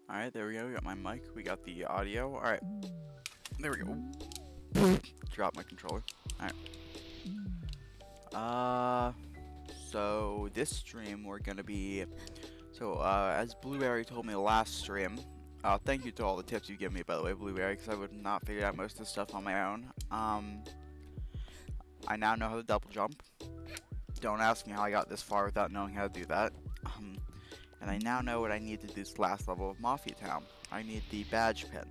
Alright, there we go. We got my mic. We got the audio. Alright, there we go. Drop my controller. Alright. So this stream we're gonna be. As Blueberry told me last stream, thank you to all the tips you give me, by the way, Blueberry, because I would not figure out most of this stuff on my own. I now know how to double jump. Don't ask me how I got this far without knowing how to do that. And I now know what I need to do this last level of Mafia Town. I need the badge pin.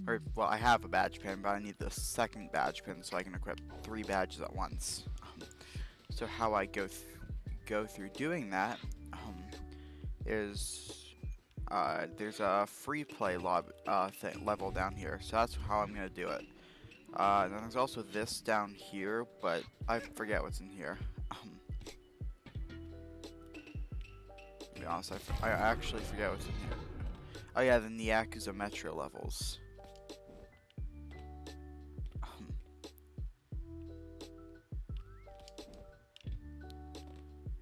Or, well, I have a badge pin, but I need the second badge pin so I can equip 3 badges at once. So how I go through doing that is there's a free play level down here, so that's how I'm gonna do it. And then there's also this down here, but I forget what's in here. To be honest, I actually forget what's in here. Oh yeah, then the Yakuza Metro levels.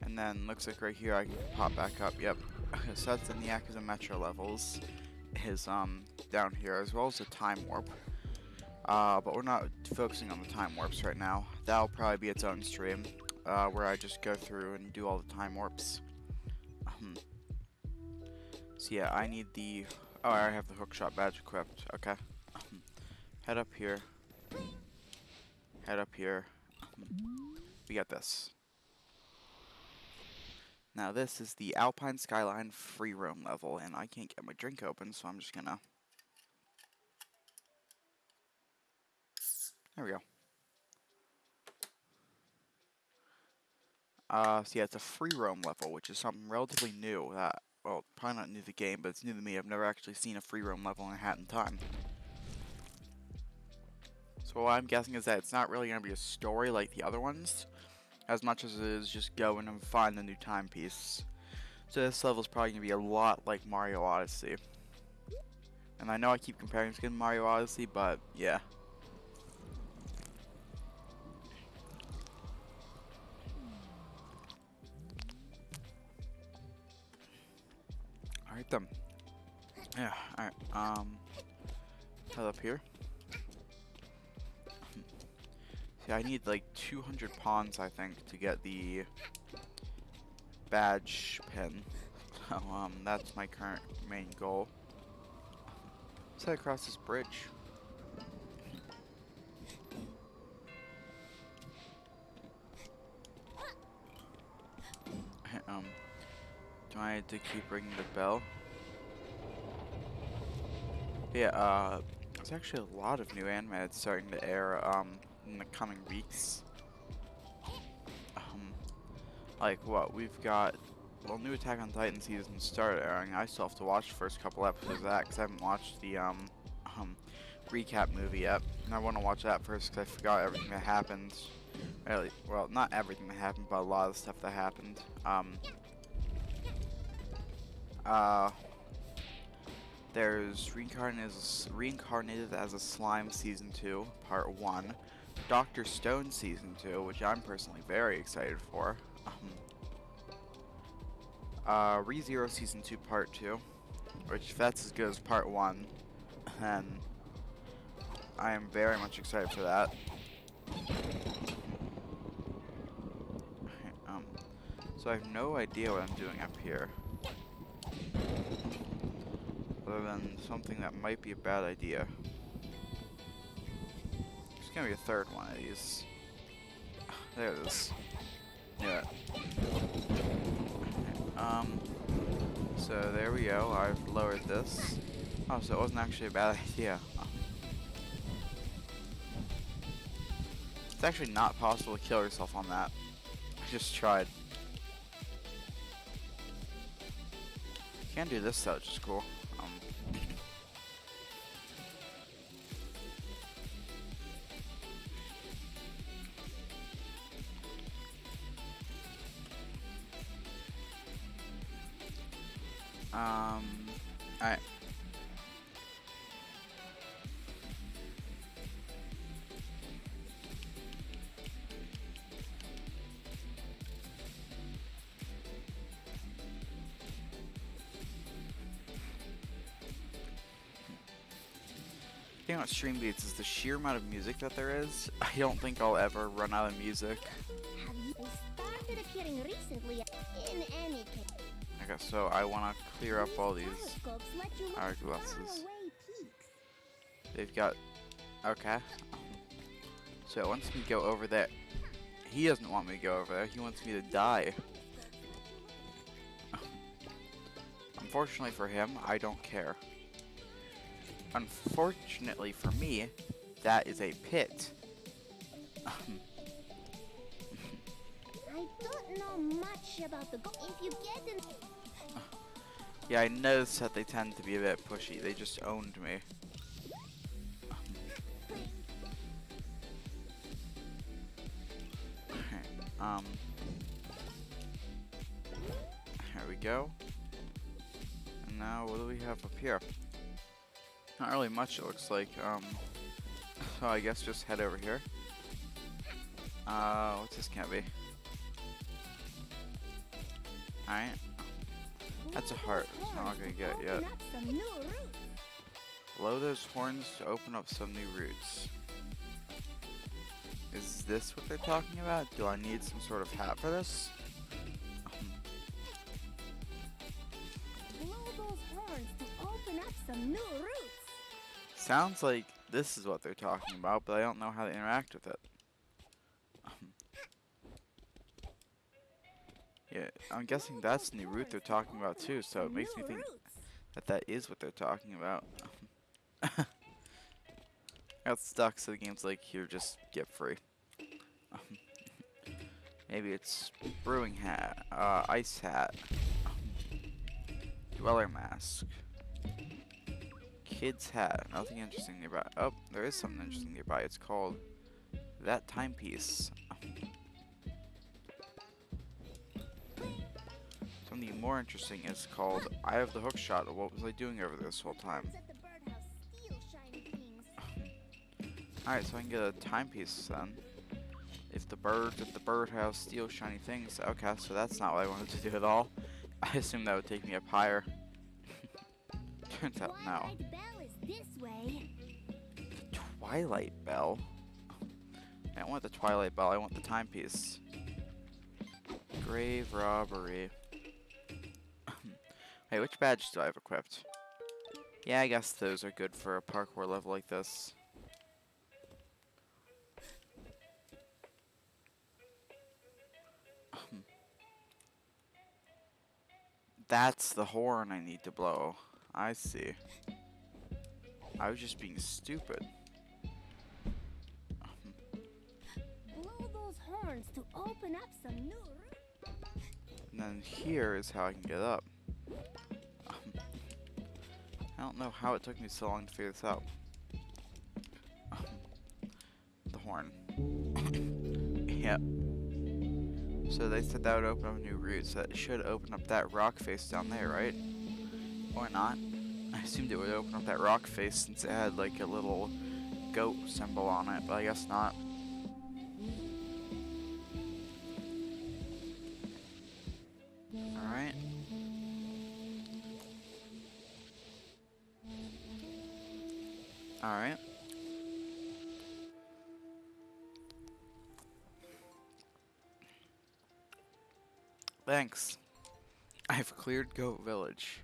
And then looks like right here I can pop back up. Yep. So that's in the Yakuza Metro levels. Is down here, as well as a time warp. But we're not focusing on the time warps right now. That'll probably be its own stream, where I just go through and do all the time warps. So yeah, I need the. Oh, I already have the hookshot badge equipped. Okay. Head up here. Head up here. We got this. Now this is the Alpine Skyline free roam level, and I can't get my drink open, so I'm just gonna. There we go. So yeah, it's a free roam level, which is something relatively new that, well, probably not new to the game, but it's new to me. I've never actually seen a free roam level in a hat in time. So what I'm guessing is that it's not really going to be a story like the other ones, as much as it is just go in and find the new timepiece. So this level is probably going to be a lot like Mario Odyssey. And I know I keep comparing it to Mario Odyssey, but yeah. Alright then. Yeah, alright, head up here. See, I need like 200 pawns, I think, to get the badge pin. So, that's my current main goal. Let's head across this bridge. Do I need to keep ringing the bell? Yeah, there's actually a lot of new anime that's starting to air, in the coming weeks. Like what, we've got, well, new Attack on Titan season started airing. I still have to watch the first couple episodes of that, because I haven't watched the, recap movie yet. And I want to watch that first, because I forgot everything that happened. Really, well, not everything that happened, but a lot of the stuff that happened. There's Reincarnated as a Slime Season 2, Part 1. Dr. Stone Season 2, which I'm personally very excited for. ReZero Season 2, Part 2, which if that's as good as Part 1, then I am very much excited for that. So I have no idea what I'm doing up here. Other than something that might be a bad idea. There's gonna be a third one of these. There it is. Yeah. So there we go. I've lowered this. Oh, so it wasn't actually a bad idea. It's actually not possible to kill yourself on that. I just tried. You can do this though, which is cool. Alright. thing about stream beats is the sheer amount of music that there is. I don't think I'll ever run out of music. Started appearing recently in any case. Okay, so I want to clear up all these Telescopes let you look hourglasses. faraway peaks. They've got... Okay. So it wants me to go over there. He doesn't want me to go over there. He wants me to die. Unfortunately for him, I don't care. Unfortunately for me, that is a pit. I don't know much about the if you get in. Yeah, I noticed that they tend to be a bit pushy. They just owned me. Here we go. And now, what do we have up here? Not really much, it looks like. So I guess just head over here. What's this can't be? Alright. That's a heart. It's not gonna get it yet. Blow those horns to open up some new routes. Is this what they're talking about? Do I need some sort of hat for this? Blow those horns to open up some new routes. Sounds like this is what they're talking about, but I don't know how to interact with it. Yeah, I'm guessing that's the new route they're talking about too, so it makes me think that that is what they're talking about. I got stuck, so the game's like, here, just get free. Maybe it's brewing hat, ice hat, dweller mask, kid's hat, nothing interesting nearby. Oh, there is something interesting nearby. It's called that timepiece. Something more interesting is called I have the hook shot. What was I doing over this whole time? Alright, so I can get a timepiece then. If the birdhouse steals shiny things. Okay, so that's not what I wanted to do at all. I assumed that would take me up higher. Turns out no. The Twilight Bell? I don't want the Twilight Bell, I want the timepiece. Grave robbery. Hey, which badge do I have equipped? Yeah, I guess those are good for a parkour level like this. That's the horn I need to blow. I see. I was just being stupid. Blow those horns to open up some new routes. And then here is how I can get up. I don't know how it took me so long to figure this out. The horn. Yep. So they said that would open up a new route, so that should open up that rock face down there, right? Or not. I assumed it would open up that rock face since it had like a little goat symbol on it, but I guess not. Alright. Alright. Thanks. I've cleared Goat Village.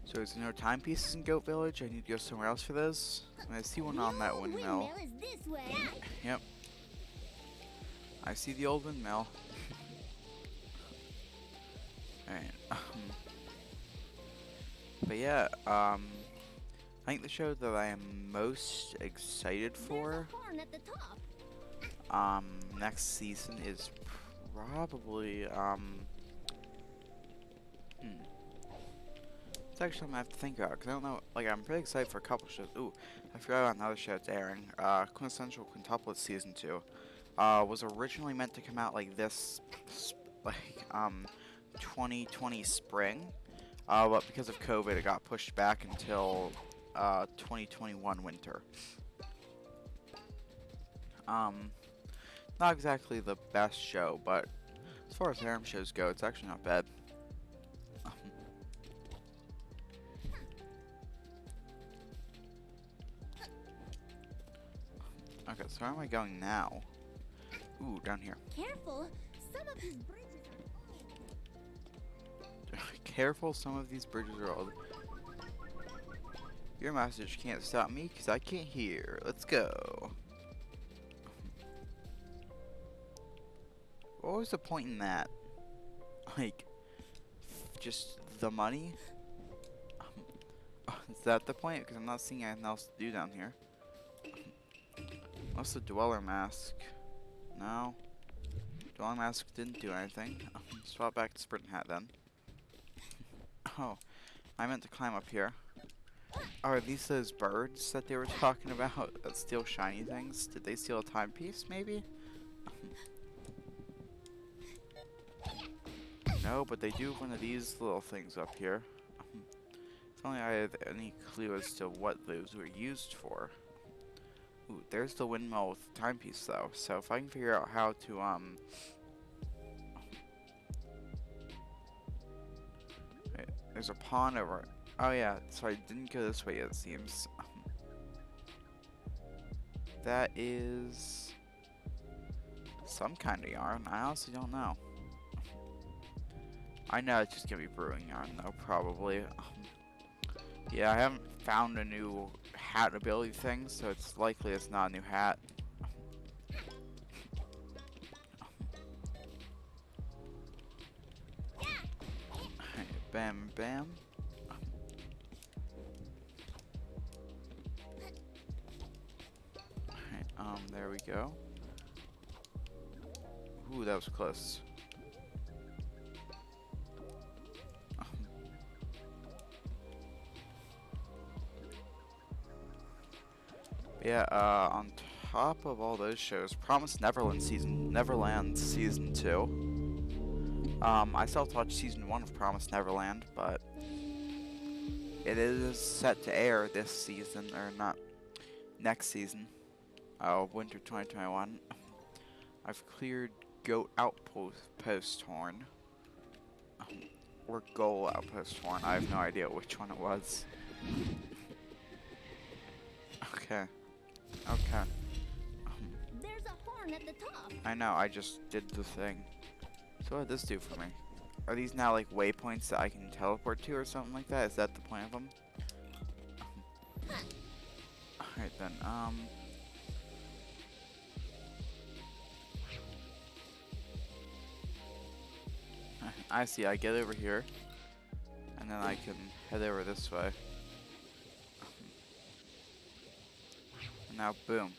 So there's no timepieces in Goat Village? I need to go somewhere else for this? I see one on that windmill. Is this way. Yep. I see the old windmill. Alright. But yeah, I think the show that I am most excited for next season is probably it's actually something I have to think about, because I don't know, like, I'm pretty excited for a couple shows. Ooh, I forgot about another show that's airing. Quintessential Quintuplets Season 2 was originally meant to come out like this, 2020 spring, but because of COVID it got pushed back until 2021 winter. Not exactly the best show, but as far as harem shows go, it's actually not bad. Okay, so where am I going now? Ooh, down here. Careful, some of these bridges are Careful, some of these bridges are old. Your message can't stop me because I can't hear. Let's go. What was the point in that? Like, just the money? Is that the point? Because I'm not seeing anything else to do down here. What's the Dweller Mask? No. Dweller Mask didn't do anything. Swap back to Sprint Hat then. Oh, I meant to climb up here. Are these those birds that they were talking about that steal shiny things? Did they steal a timepiece, maybe? No, but they do have one of these little things up here. If only I had any clue as to what those were used for. Ooh, there's the windmill with the timepiece though. So if I can figure out how to wait, there's a pond over. Oh yeah, so I didn't go this way yet, it seems. That is some kind of yarn. I honestly don't know. I know it's just gonna be brewing yarn though, probably. Yeah, I haven't found a new hat ability thing, so it's likely it's not a new hat. Bam, bam. Alright, there we go. Ooh, that was close. Yeah, on top of all those shows, Promised Neverland season 2. I still have to watch season 1 of Promised Neverland, but it is set to air this season, or not, next season. Winter 2021. I've cleared Goat Outpost Horn. Or Goal Outpost Horn. I have no idea which one it was. Okay. Okay. There's a horn at the top. I know, I just did the thing. So what did this do for me? Are these now like waypoints that I can teleport to or something like that? Is that the point of them? Alright then, I see, I get over here. And then I can head over this way. And now, boom.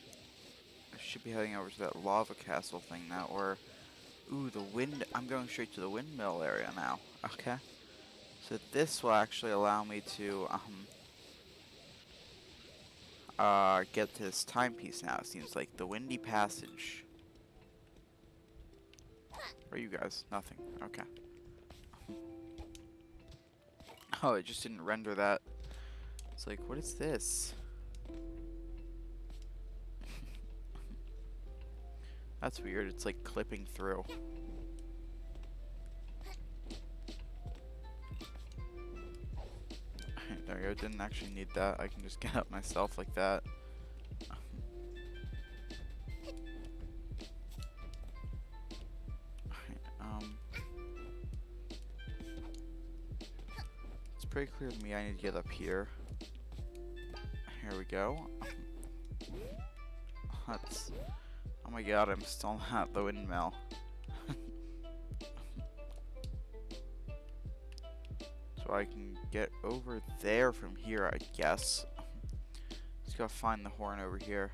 I should be heading over to that lava castle thing now, or... Ooh, the wind... I'm going straight to the windmill area now. Okay. So this will actually allow me to, get to this timepiece now, it seems like. The Windy Passage. Where are you guys? Nothing. Okay. Oh, it just didn't render that. It's like, what is this? That's weird. It's like clipping through. There we go. Didn't actually need that. I can just get up myself like that. It's pretty clear to me I need to get up here. Here we go. Let's... Oh my god, I'm still not at the windmill. So I can get over there from here, I guess. Just gotta find the horn over here.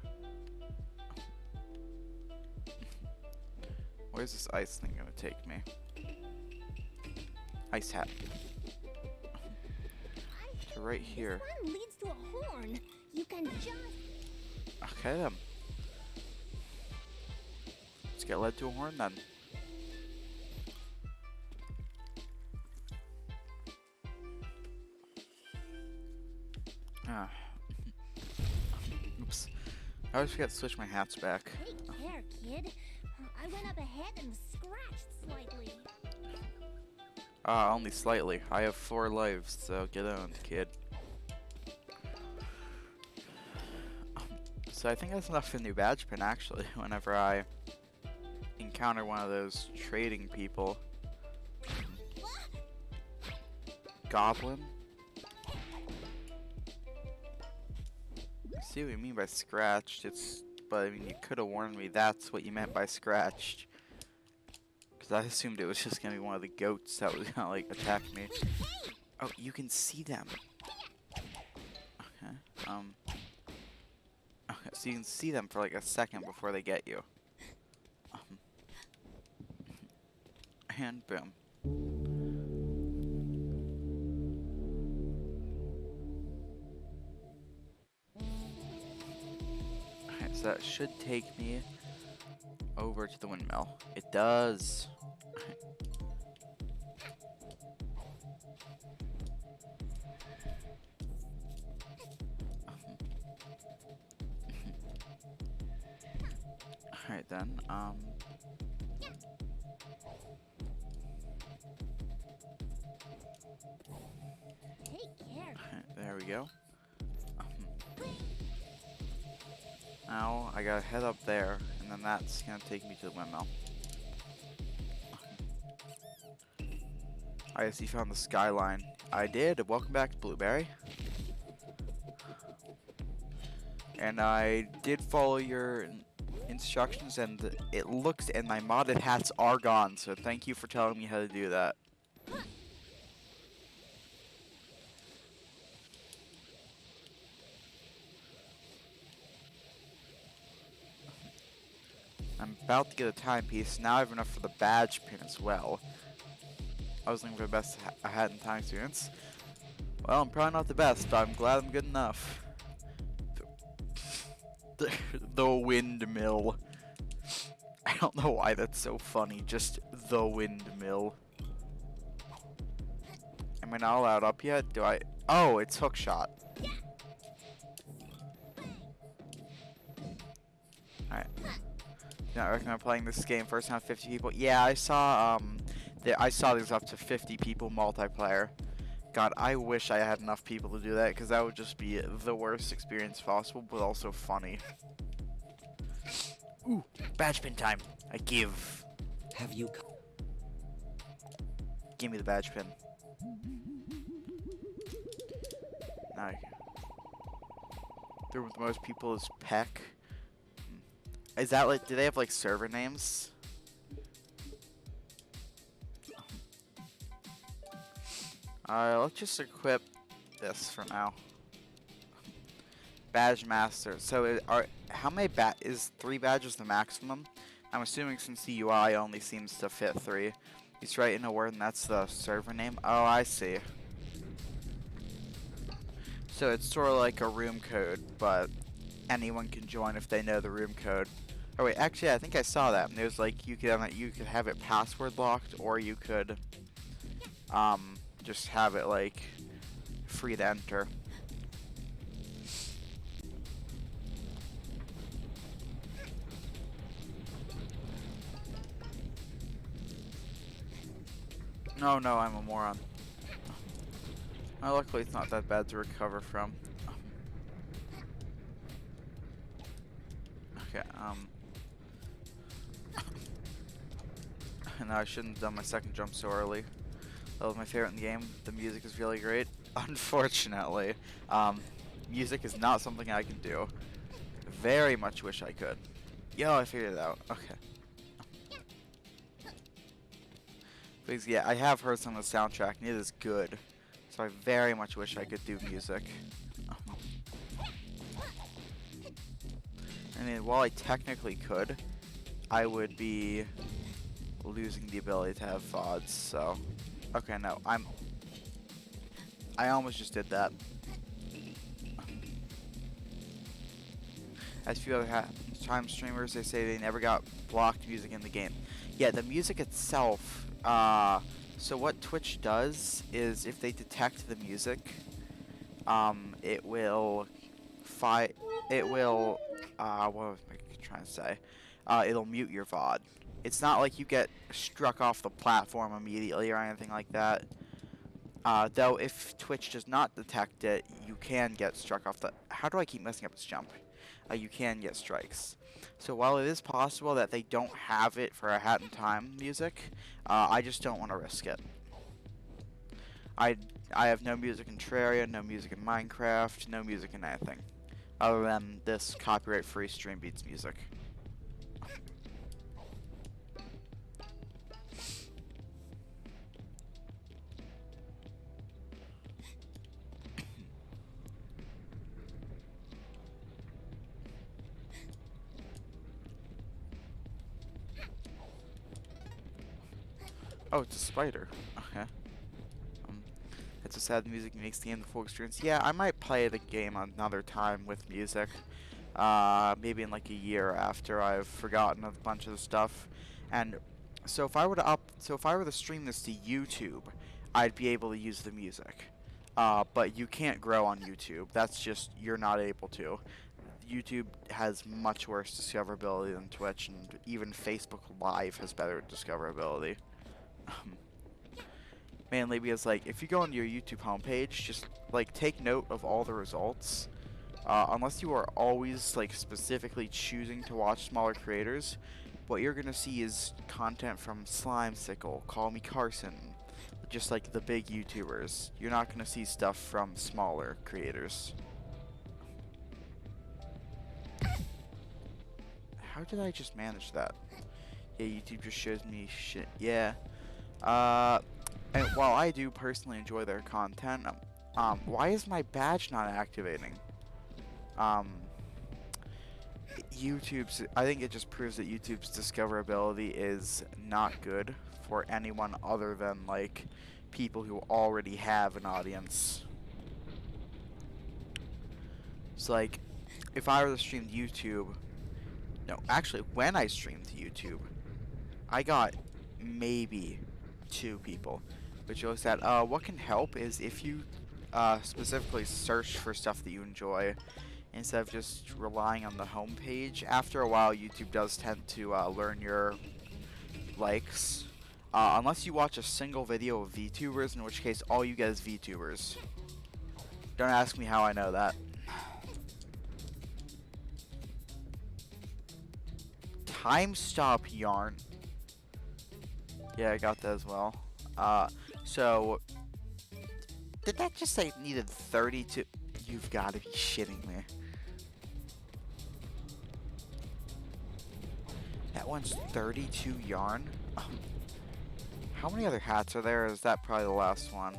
Where's this ice thing gonna take me? Ice hat. So right here. This one leads to a horn. You can just... Okay then. Let's get led to a horn then. Ah. Oops. I always forget to switch my hats back. Take care, kid. I went up ahead and scratched slightly. Only slightly. I have 4 lives, so get on, kid. So I think that's enough for the new badge pin, actually, whenever I encounter one of those trading people. Goblin? I see what you mean by scratched, but I mean, you could have warned me that's what you meant by scratched. Because I assumed it was just gonna be one of the goats that was gonna, like, attack me. Oh, you can see them. Okay, okay, so you can see them for like a second before they get you. And boom. Alright, so that should take me over to the windmill. It does. Alright then, Take care. there we go. Now I gotta head up there, and then that's gonna take me to the windmill. I guess you found the skyline. I did. Welcome back, Blueberry. And I did follow your instructions, and it looks, and my modded hats are gone, so thank you for telling me how to do that. I'm about to get a timepiece. Now I have enough for the badge pin as well. I was looking for the best hat and time experience. Well, I'm probably not the best, but I'm glad I'm good enough. The windmill. I don't know why that's so funny, just the windmill. Am I not allowed up yet? Do I? Oh, it's hookshot. Alright. Do not recommend playing this game first time 50 people. Yeah, I saw there's up to 50 people multiplayer. God, I wish I had enough people to do that, because that would just be the worst experience possible, but also funny. Ooh, badge pin time. I give. Have you Give me the badge pin. Now, there with the most people is Peck. Is that like, do they have like server names? Alright, let's just equip this for now. Badge master. So how many is 3 badges the maximum? I'm assuming since the UI only seems to fit 3. He's right in a word, and that's the server name. Oh, I see. So it's sort of like a room code, but anyone can join if they know the room code. Oh wait, actually, I think I saw that. And there's like you could have it password locked, or you could just have it like free to enter. No, I'm a moron. Luckily, it's not that bad to recover from. Okay, no, I shouldn't have done my second jump so early. That was my favorite in the game. The music is really great. Unfortunately, music is not something I can do. Very much wish I could. Yo, I figured it out. Okay. Because, yeah, I have heard some of the soundtrack, and it is good. So I very much wish I could do music. I mean, while I technically could, I would be losing the ability to have VODs, so... Okay, no, I almost just did that. As few other time streamers, they say they never got blocked music in the game. Yeah, the music itself... so what Twitch does is if they detect the music, it will what was I trying to say? It'll mute your VOD. It's not like you get struck off the platform immediately or anything like that. Though if Twitch does not detect it, you can get struck off the... How do I keep messing up this jump? you can get strikes. So while it is possible that they don't have it for a Hat in Time music, I just don't want to risk it. I I have no music in Terraria, no music in Minecraft, no music in anything, other than this copyright-free Stream Beats music. Oh, it's a spider. Okay. Um, it's a sad music makes the game the full experience. Yeah, I might play the game another time with music. Maybe in like a year after I've forgotten a bunch of the stuff. And so if I were to stream this to YouTube, I'd be able to use the music. But you can't grow on YouTube. That's just, you're not able to. YouTube has much worse discoverability than Twitch, and even Facebook Live has better discoverability. Mainly because, like, if you go on your YouTube homepage, just, like, take note of all the results. Unless you are always, like, specifically choosing to watch smaller creators, what you're gonna see is content from Slimesicle, Call Me Carson, just like the big YouTubers. You're not gonna see stuff from smaller creators. How did I just manage that? Yeah, YouTube just shows me shit. Yeah. And while I do personally enjoy their content, why is my badge not activating? Um, I think it just proves that YouTube's discoverability is not good for anyone other than, like, people who already have an audience. So, like, if I were to stream to YouTube, no, actually, when I streamed to YouTube, I got maybe 2 people, which shows that what can help is if you specifically search for stuff that you enjoy instead of just relying on the home page. After a while, YouTube does tend to learn your likes, unless you watch a single video of VTubers, in which case all you get is VTubers. Don't ask me how I know that. Time stop yarn. Yeah, I got that as well. So did that just say it needed 32? You've got to be shitting me. That one's 32 yarn? How many other hats are there? Is that probably the last one?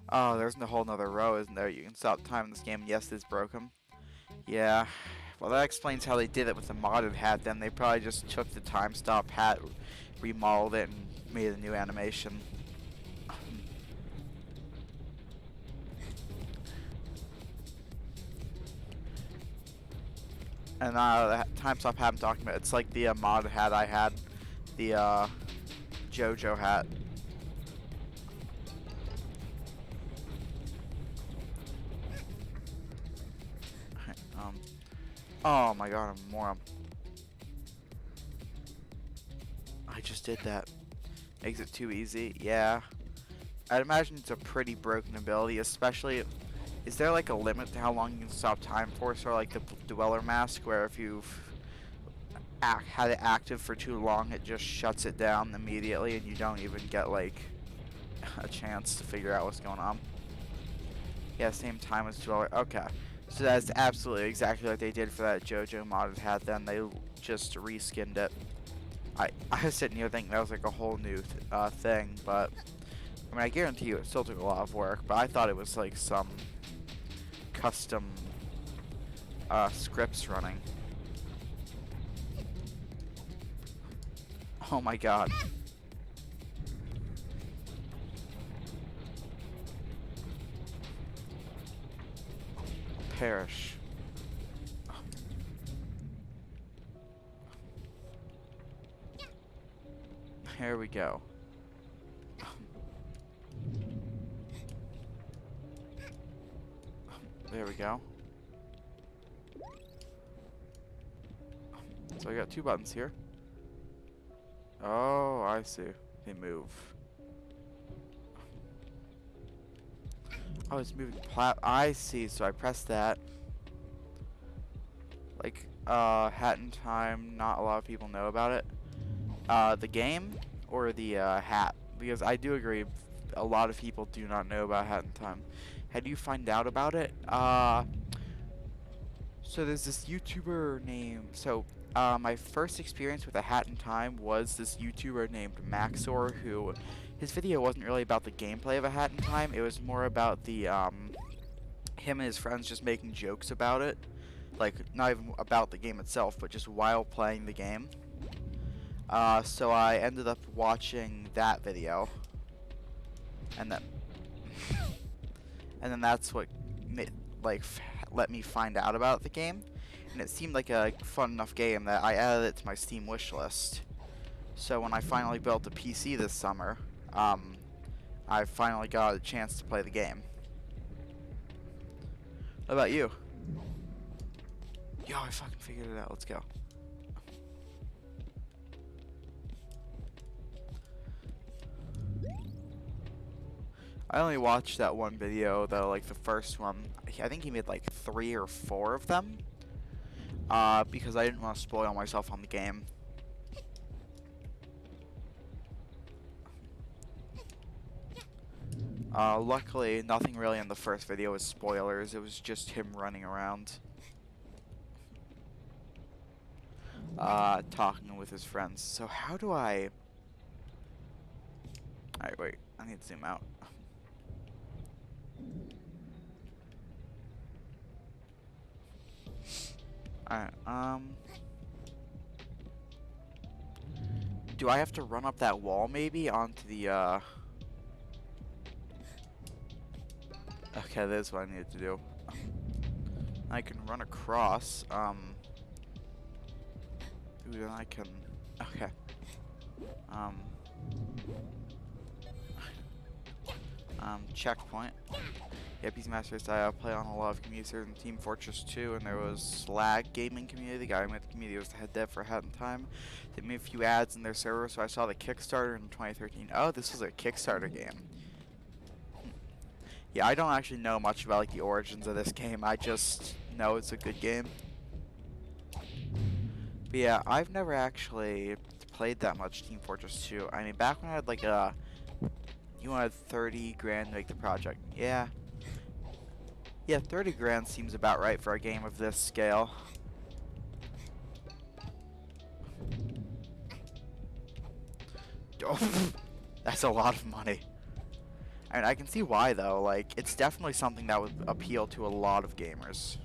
Oh, there's a whole nother row, isn't there? You can stop time in this game. Yes, it's broken. Yeah. Well, that explains how they did it with the modded hat then. They probably just took the time stop hat, remodeled it, and made a new animation. And the time stop hat I'm talking about, it's like the modded hat I had. The JoJo hat. Oh my god, I'm a moron. I just did that. Makes it too easy. Yeah. I'd imagine it's a pretty broken ability, especially... Is there like a limit to how long you can stop time for? So like the Dweller Mask, where if you've had it active for too long, it just shuts it down immediately and you don't even get like a chance to figure out what's going on. Yeah, same time as Dweller. Okay. So that's absolutely exactly what they did for that JoJo modded hat then. They just reskinned it. I was sitting here thinking that was like a whole new thing, but I mean, I guarantee you it still took a lot of work, but I thought it was like some custom scripts running. Oh my god. Perish. Here we go. There we go. So I got 2 buttons here. Oh, I see. They move. Oh, it's moving I see. So I press that. Like, Hat in Time, not a lot of people know about it. The game or the hat? Because I do agree, a lot of people do not know about Hat in Time. How do you find out about it? So there's this YouTuber named, my first experience with a Hat in Time was this YouTuber named Maxor, who, his video wasn't really about the gameplay of a Hat in Time, it was more about the, him and his friends just making jokes about it. Like, not even about the game itself, but just while playing the game. So I ended up watching that video, and then, and then that's what, let me find out about the game, and it seemed like a fun enough game that I added it to my Steam wishlist. So when I finally built a PC this summer, I finally got a chance to play the game. What about you? Yo, I fucking figured it out. Let's go. I only watched that one video though, like the first one. I think he made like 3 or 4 of them. Because I didn't want to spoil myself on the game. Luckily, nothing really in the first video was spoilers. It was just him running around. Talking with his friends. So how do I... Alright, wait. I need to zoom out. Alright, do I have to run up that wall, maybe, onto the, Okay, that's what I need to do. I can run across, Ooh, then I can... Okay. Checkpoint. Yeah, PC Master Race, I play on a lot of community servers in Team Fortress 2, and there was Slag Gaming Community. The guy who made the community was the head dev for Hat in Time. They made a few ads in their server, so I saw the Kickstarter in 2013. Oh, this was a Kickstarter game. Yeah, I don't actually know much about like the origins of this game. I just know it's a good game. But yeah, I've never actually played that much Team Fortress 2. I mean, back when I had like you wanted 30 grand to make the project. Yeah. Yeah, 30 grand seems about right for a game of this scale. Oh, that's a lot of money. I mean, I can see why though. Like, it's definitely something that would appeal to a lot of gamers.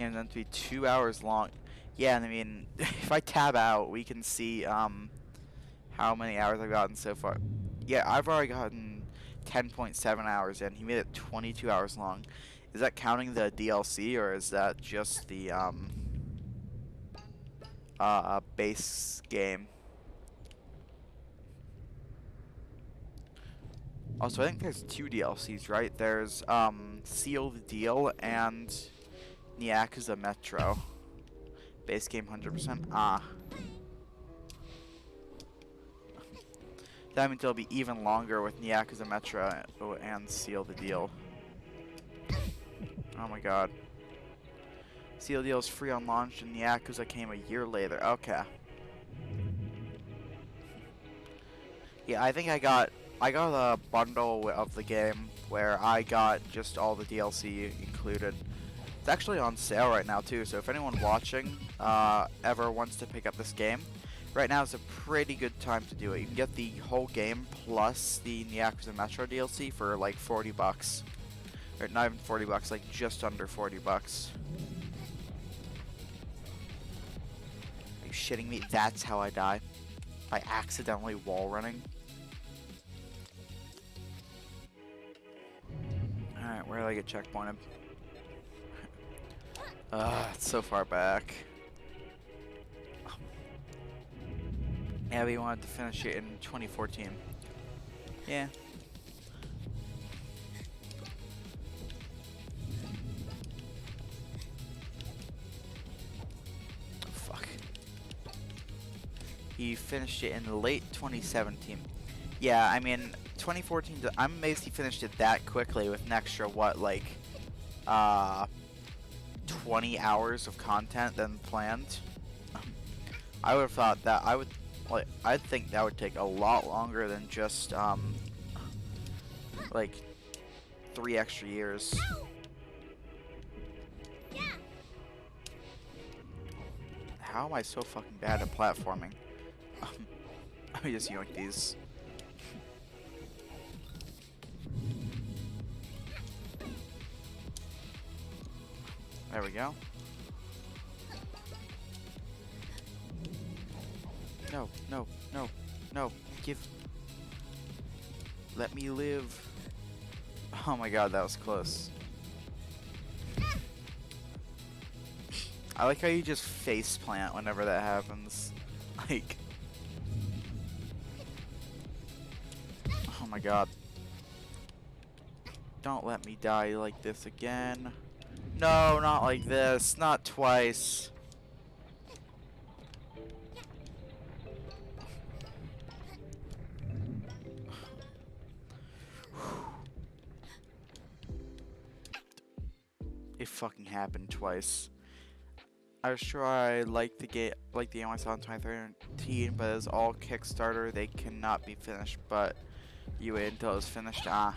And then to be 2 hours long. Yeah, and I mean, if I tab out, we can see how many hours I've gotten so far. Yeah, I've already gotten 10.7 hours in. He made it 22 hours long. Is that counting the DLC, or is that just the base game? Also, I think there's 2 DLCs, right? There's Seal the Deal and Yakuza Metro. Base game 100%. Ah. That means it'll be even longer with Yakuza Metro and Seal the Deal. Oh my god. Seal the Deal is free on launch and Yakuza came a year later. Okay. Yeah, I think I got a bundle of the game where I got just all the DLC included. It's actually on sale right now too, so if anyone watching ever wants to pick up this game, right now is a pretty good time to do it. You can get the whole game plus the Yakuza Metro DLC for like 40 bucks. Or not even 40 bucks, like just under 40 bucks. Are you shitting me? That's how I die. By accidentally wall running. Alright, where did I get checkpointed? It's so far back. Yeah, we wanted to finish it in 2014. Yeah. Fuck. He finished it in late 2017. Yeah, I mean, 2014. I'm amazed he finished it that quickly with an extra what, like, uh, 20 hours of content than planned. I would have thought that I think that would take a lot longer than just like 3 extra years. How am I so fucking bad at platforming? Let me just yoink these. There we go. No, no, no, no. Let me live. Oh my god, that was close. I like how you just face plant whenever that happens. Like, oh my god. Don't let me die like this again. No, not like this. Not twice. It fucking happened twice. I was sure I liked the game I saw in 2013, but as all Kickstarter, they cannot be finished. But you wait until it's finished. Ah.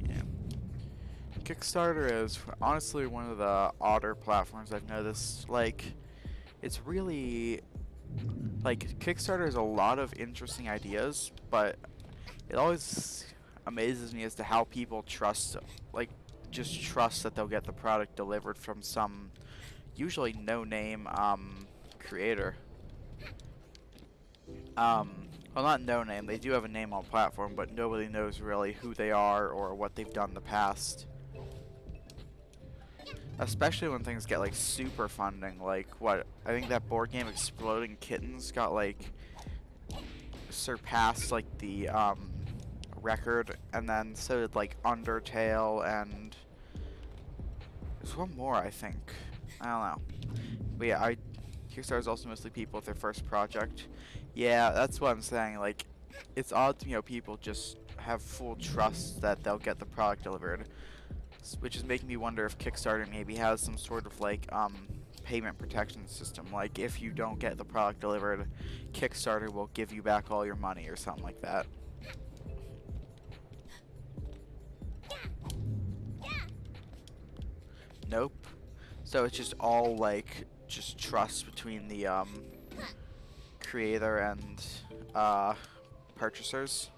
Yeah. Kickstarter is honestly one of the odder platforms I've noticed. Like, it's really like Kickstarter has a lot of interesting ideas, but it always amazes me as to how people just trust that they'll get the product delivered from some usually no-name creator. Well, not no-name. They do have a name on platform, but nobody knows really who they are or what they've done in the past. Especially when things get like super funding. Like what? I think that board game Exploding Kittens got like surpassed like the record, and then so did like Undertale, and there's one more I think. I don't know. But yeah, Kickstarter is also mostly people with their first project. Yeah, that's what I'm saying. Like, it's odd to me how people just have full trust that they'll get the product delivered, which is making me wonder if Kickstarter maybe has some sort of like payment protection system. Like, if you don't get the product delivered, Kickstarter will give you back all your money or something like that. Nope. So it's just all like just trust between the creator and purchasers.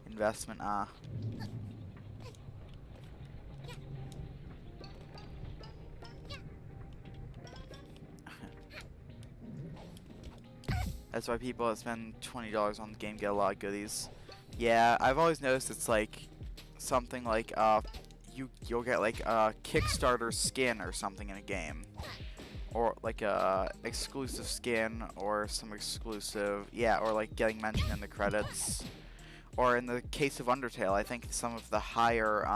Investment, That's why people that spend $20 on the game get a lot of goodies. Yeah, I've always noticed it's like something like you'll get like a Kickstarter skin or something in a game, or like a exclusive skin or some exclusive, yeah, or like getting mentioned in the credits. Or in the case of Undertale, I think some of the higher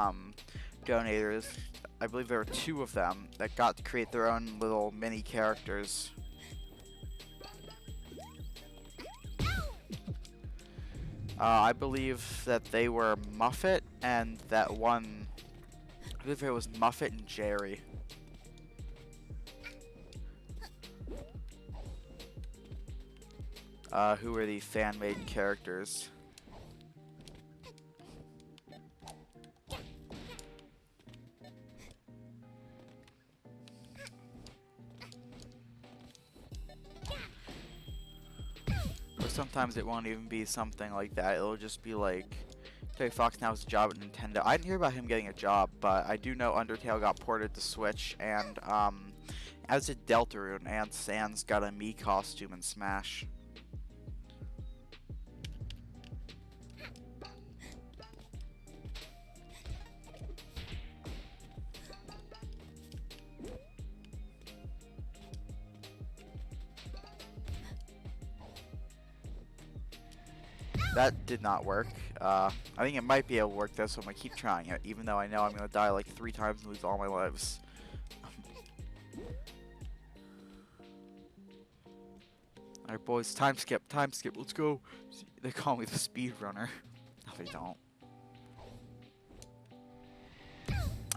donators, I believe there were 2 of them that got to create their own little mini characters. I believe that they were Muffet and that one, I believe it was Muffet and Jerry. Who were the fan-made characters. Or sometimes it won't even be something like that. It'll just be like, Terry Fox now has a job at Nintendo. I didn't hear about him getting a job, but I do know Undertale got ported to Switch, and as did Deltarune, and Sans got a Mii costume in Smash. That did not work. I think it might be able to work though, so I'm gonna keep trying it, even though I know I'm gonna die like 3 times and lose all my lives. Alright, boys, time skip, let's go. They call me the speed runner. No, they don't.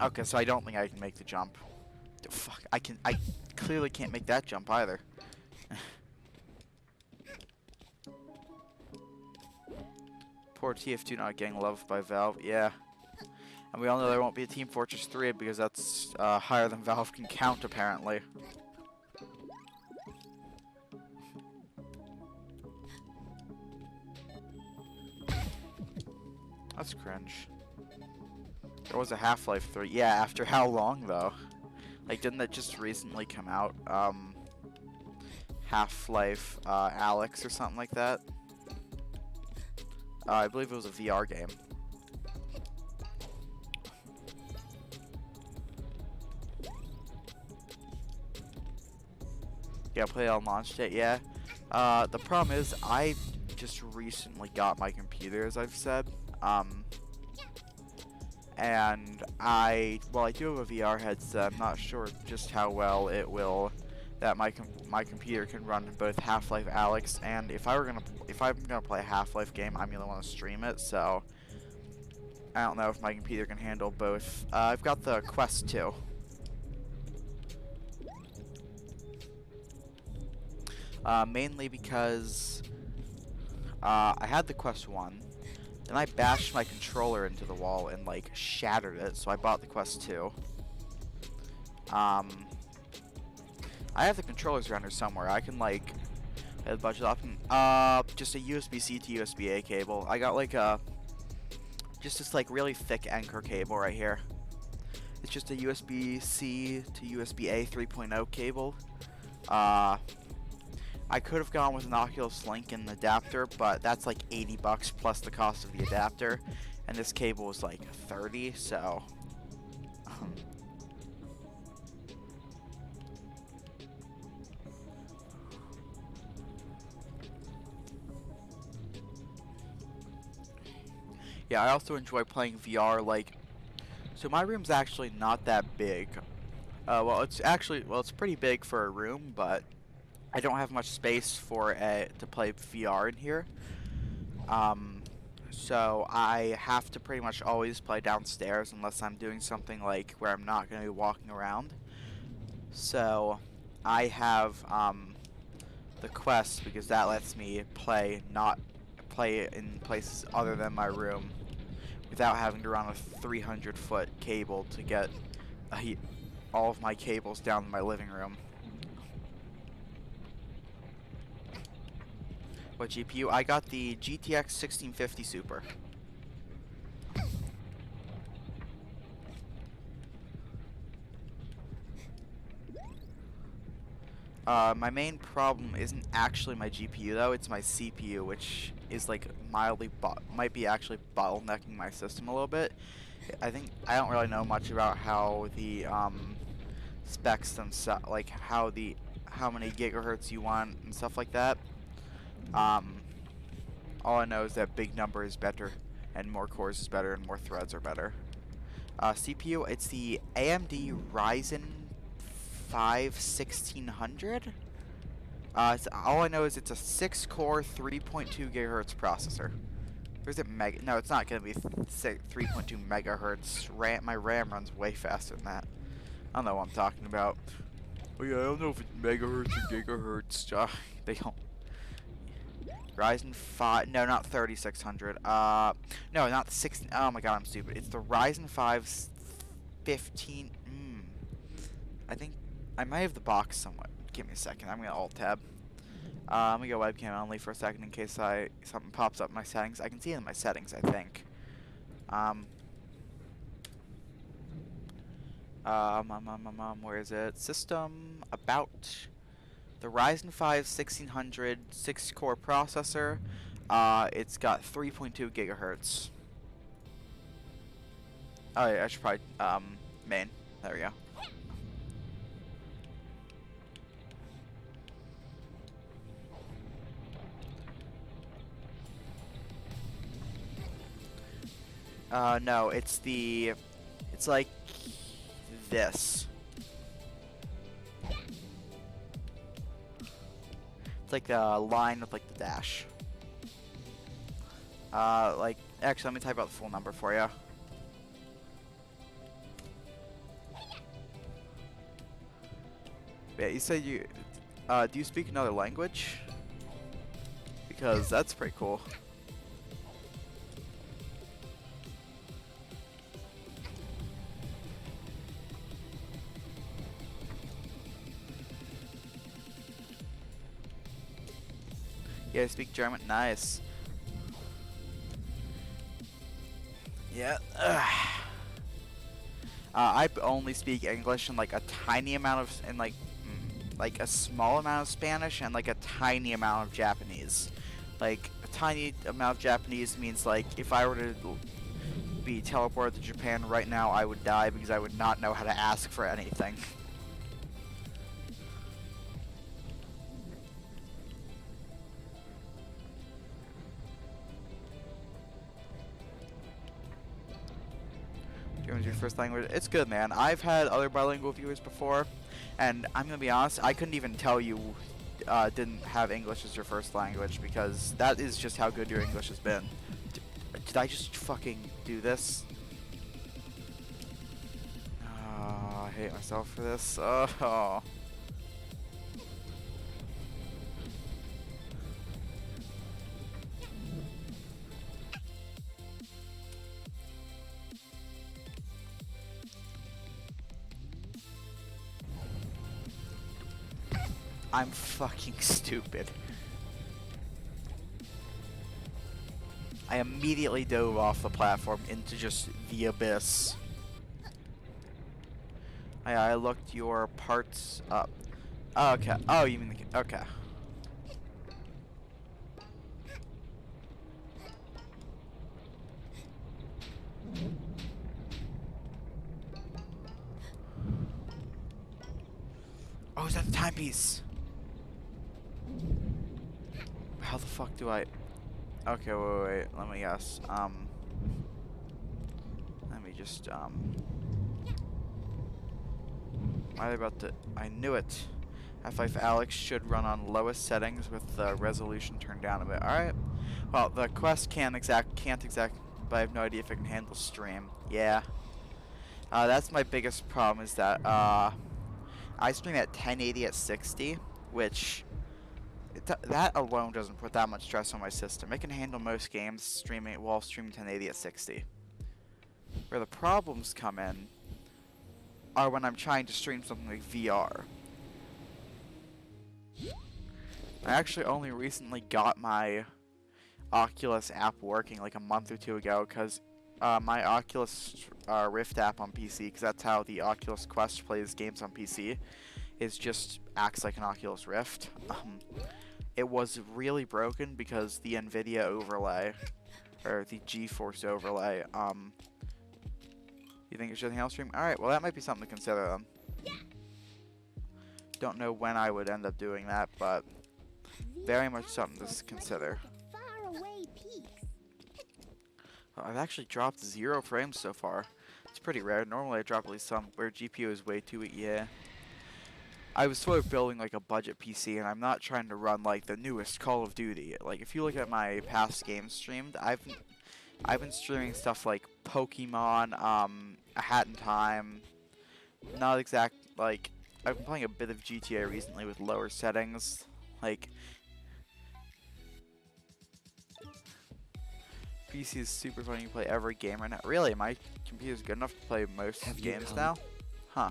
Okay, so I don't think I can make the jump. Fuck, I clearly can't make that jump either. Poor TF2 not getting loved by Valve, yeah. And we all know there won't be a Team Fortress 3 because that's higher than Valve can count, apparently. That's cringe. There was a Half-Life 3. Yeah, after how long, though? Like, didn't that just recently come out? Half-Life Alyx or something like that? I believe it was a VR game. Yeah, play it on launch day, yeah. The problem is, I just recently got my computer, as I've said. And I do have a VR headset. I'm not sure just how well it will, that my computer can run both Half-Life Alyx, and if I'm gonna play a Half-Life game, I'm gonna want to stream it. So I don't know if my computer can handle both. I've got the Quest 2. Mainly because I had the Quest 1. Then I bashed my controller into the wall and, like, shattered it, so I bought the Quest 2. I have the controllers around here somewhere. I can, like, pay the budget off. Just a USB-C to USB-A cable. I got, like, just this, like, really thick anchor cable right here. It's just a USB-C to USB-A 3.0 cable. I could have gone with an Oculus Link and an adapter, but that's like $80 plus the cost of the adapter, and this cable was like 30, so yeah, I also enjoy playing VR. Like, so my room's actually not that big. It's pretty big for a room, but I don't have much space to play VR in here. So I have to pretty much always play downstairs unless I'm doing something like where I'm not going to be walking around. So I have the Quest because that lets me play in places other than my room without having to run a 300-foot cable to get all of my cables down in my living room. What GPU? I got the GTX 1650 Super. My main problem isn't actually my GPU though, it's my CPU, which is like might be actually bottlenecking my system a little bit. I don't really know much about how the specs themselves, like how many gigahertz you want and stuff like that. All I know is that big number is better, and more cores is better, and more threads are better. CPU, it's the AMD Ryzen 5 1600. All I know is it's a 6-core, 3.2 gigahertz processor. Or is it mega? No, it's not going to be 3.2 megahertz. My RAM runs way faster than that. I don't know what I'm talking about. Oh yeah, I don't know if it's megahertz or gigahertz. They don't. Ryzen 5, no, not 3600. No, not the 16. Oh my god, I'm stupid. It's the Ryzen 5 15. I think I might have the box somewhat. Give me a second. I'm gonna alt tab. Let me go webcam only for a second in case something pops up in my settings. I can see it in my settings, I think. Where is it? System, about. The Ryzen 5 1600 6-core processor. It's got 3.2 gigahertz. Oh yeah, I should probably main. There we go. No, it's like this. It's like the line with like the dash. Like, actually, let me type out the full number for you. Yeah, you said you, do you speak another language? Because that's pretty cool. Yeah, I speak German. Nice. Yeah. I only speak English and like a tiny amount of, and like a small amount of Spanish and like a tiny amount of Japanese. Like a tiny amount of Japanese means like if I were to be teleported to Japan right now, I would die because I would not know how to ask for anything. German's your first language. It's good, man. I've had other bilingual viewers before, and I'm gonna be honest, I couldn't even tell you didn't have English as your first language because that is just how good your English has been. Did I just fucking do this? Oh, I hate myself for this. Oh. I'm fucking stupid. I immediately dove off the platform into just the abyss. I looked your parts up. Oh, okay. Oh, you mean the... Okay. Oh, is that the timepiece? How the fuck do I... Okay, wait. Let me guess. Let me just, Am I about to... I knew it. Half-Life Alyx should run on lowest settings with the resolution turned down a bit. Alright. Well, the Quest can't exact... But I have no idea if it can handle stream. Yeah. That's my biggest problem is that, I stream at 1080 at 60, which... that alone doesn't put that much stress on my system. It can handle most games streaming 1080 at 60. Where the problems come in are when I'm trying to stream something like VR. I actually only recently got my Oculus app working like a month or two ago because my Oculus Rift app on PC, because that's how the Oculus Quest plays games on PC, is just acts like an Oculus Rift. It was really broken because the NVIDIA overlay, or the GeForce overlay, you think it should handle stream? Alright, well that might be something to consider then. Don't know when I would end up doing that, but very much something to consider. I've actually dropped 0 frames so far. It's pretty rare. Normally I drop at least some, where GPU is way too weak, yeah. I was sort of building like a budget PC, and I'm not trying to run like the newest Call of Duty. Like if you look at my past games streamed, I've been streaming stuff like Pokemon, A Hat in Time. Not exact like I've been playing a bit of GTA recently with lower settings. Like PC is super fun. You play every game right now. Really, my computer is good enough to play most games now. Huh.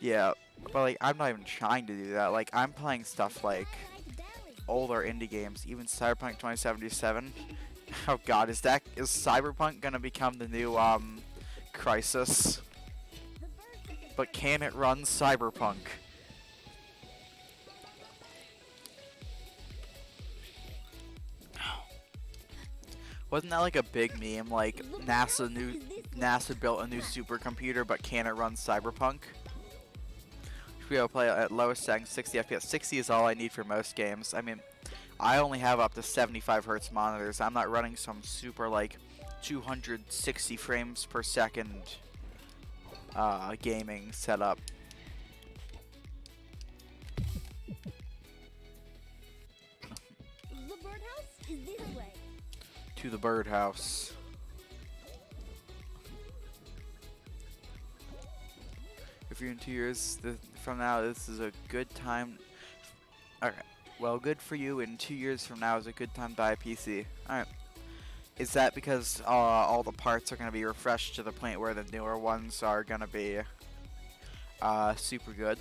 Yeah, but like I'm not even trying to do that. Like I'm playing stuff like older indie games, even Cyberpunk 2077. Oh god, is Cyberpunk gonna become the new Crisis? But can it run Cyberpunk? Wasn't that like a big meme? Like NASA built a new supercomputer, but can it run Cyberpunk? We will play at lowest settings, 60 FPS. 60 is all I need for most games. I mean, I only have up to 75 Hz monitors. I'm not running some super like 260 frames per second gaming setup. The birdhouse is this way. To the birdhouse. If you're in 2 years from now, this is a good time. Alright. Well, good for you. In 2 years from now is a good time to buy a PC. Alright. Is that because all the parts are going to be refreshed to the point where the newer ones are going to be super good?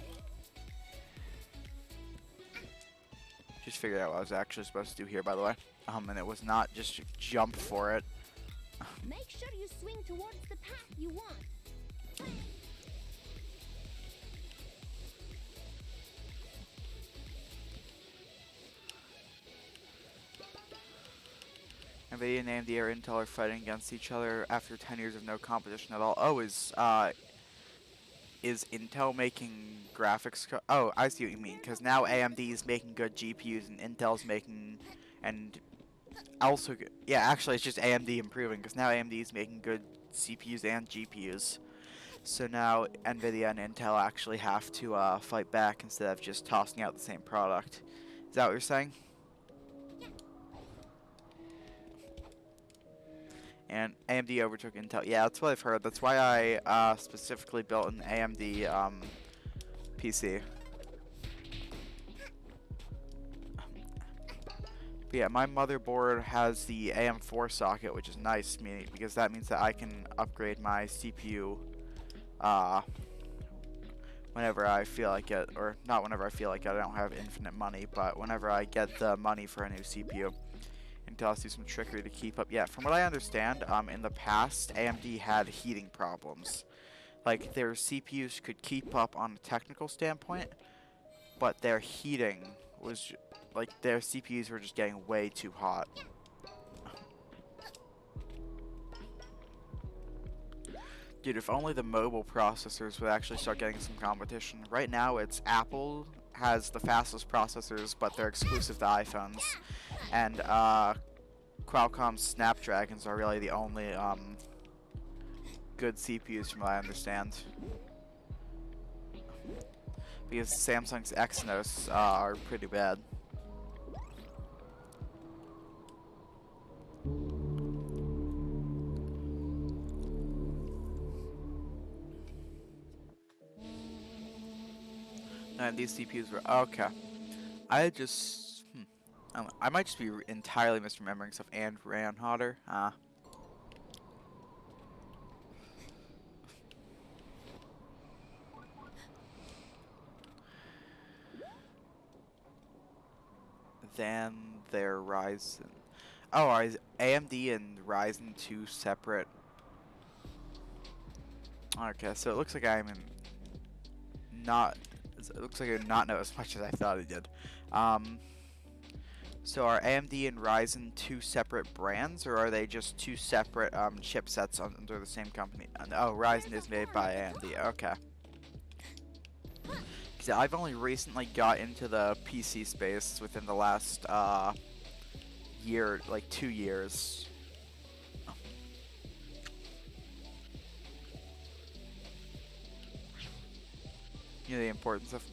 Just figured out what I was actually supposed to do here, by the way. And it was not just jump for it. Make sure you swing towards the path you want. NVIDIA and AMD or Intel are fighting against each other after 10 years of no competition at all. Oh, is Intel making graphics? Oh, I see what you mean. Because now AMD is making good GPUs and Intel's making, and also, yeah, actually it's just AMD improving. Because now AMD is making good CPUs and GPUs. So now NVIDIA and Intel actually have to fight back instead of just tossing out the same product. Is that what you're saying? And AMD overtook Intel. Yeah, that's what I've heard. That's why I specifically built an AMD PC. But yeah, my motherboard has the AM4 socket, which is nice, because that means that I can upgrade my CPU whenever I feel like it, or not whenever I feel like it. I don't have infinite money, but whenever I get the money for a new CPU. Intel has to do some trickery to keep up. Yeah, from what I understand, in the past, AMD had heating problems. Like, their CPUs could keep up on a technical standpoint, but their heating was, like, their CPUs were just getting way too hot. Dude, if only the mobile processors would actually start getting some competition. Right now, it's Apple has the fastest processors, but they're exclusive to iPhones. And Qualcomm's Snapdragons are really the only good CPUs from what I understand. Because Samsung's Exynos are pretty bad. And these CPUs were okay. I just I might just be entirely misremembering stuff and ran hotter. Then their Ryzen. Oh, are AMD and Ryzen two separate? Okay, so it looks like I'm not. It looks like I did not know as much as I thought I did. So are AMD and Ryzen two separate brands, or are they just two separate chipsets under the same company? Oh, Ryzen is made by AMD. Okay. Because I've only recently got into the PC space within the last year, like 2 years. You know the importance of.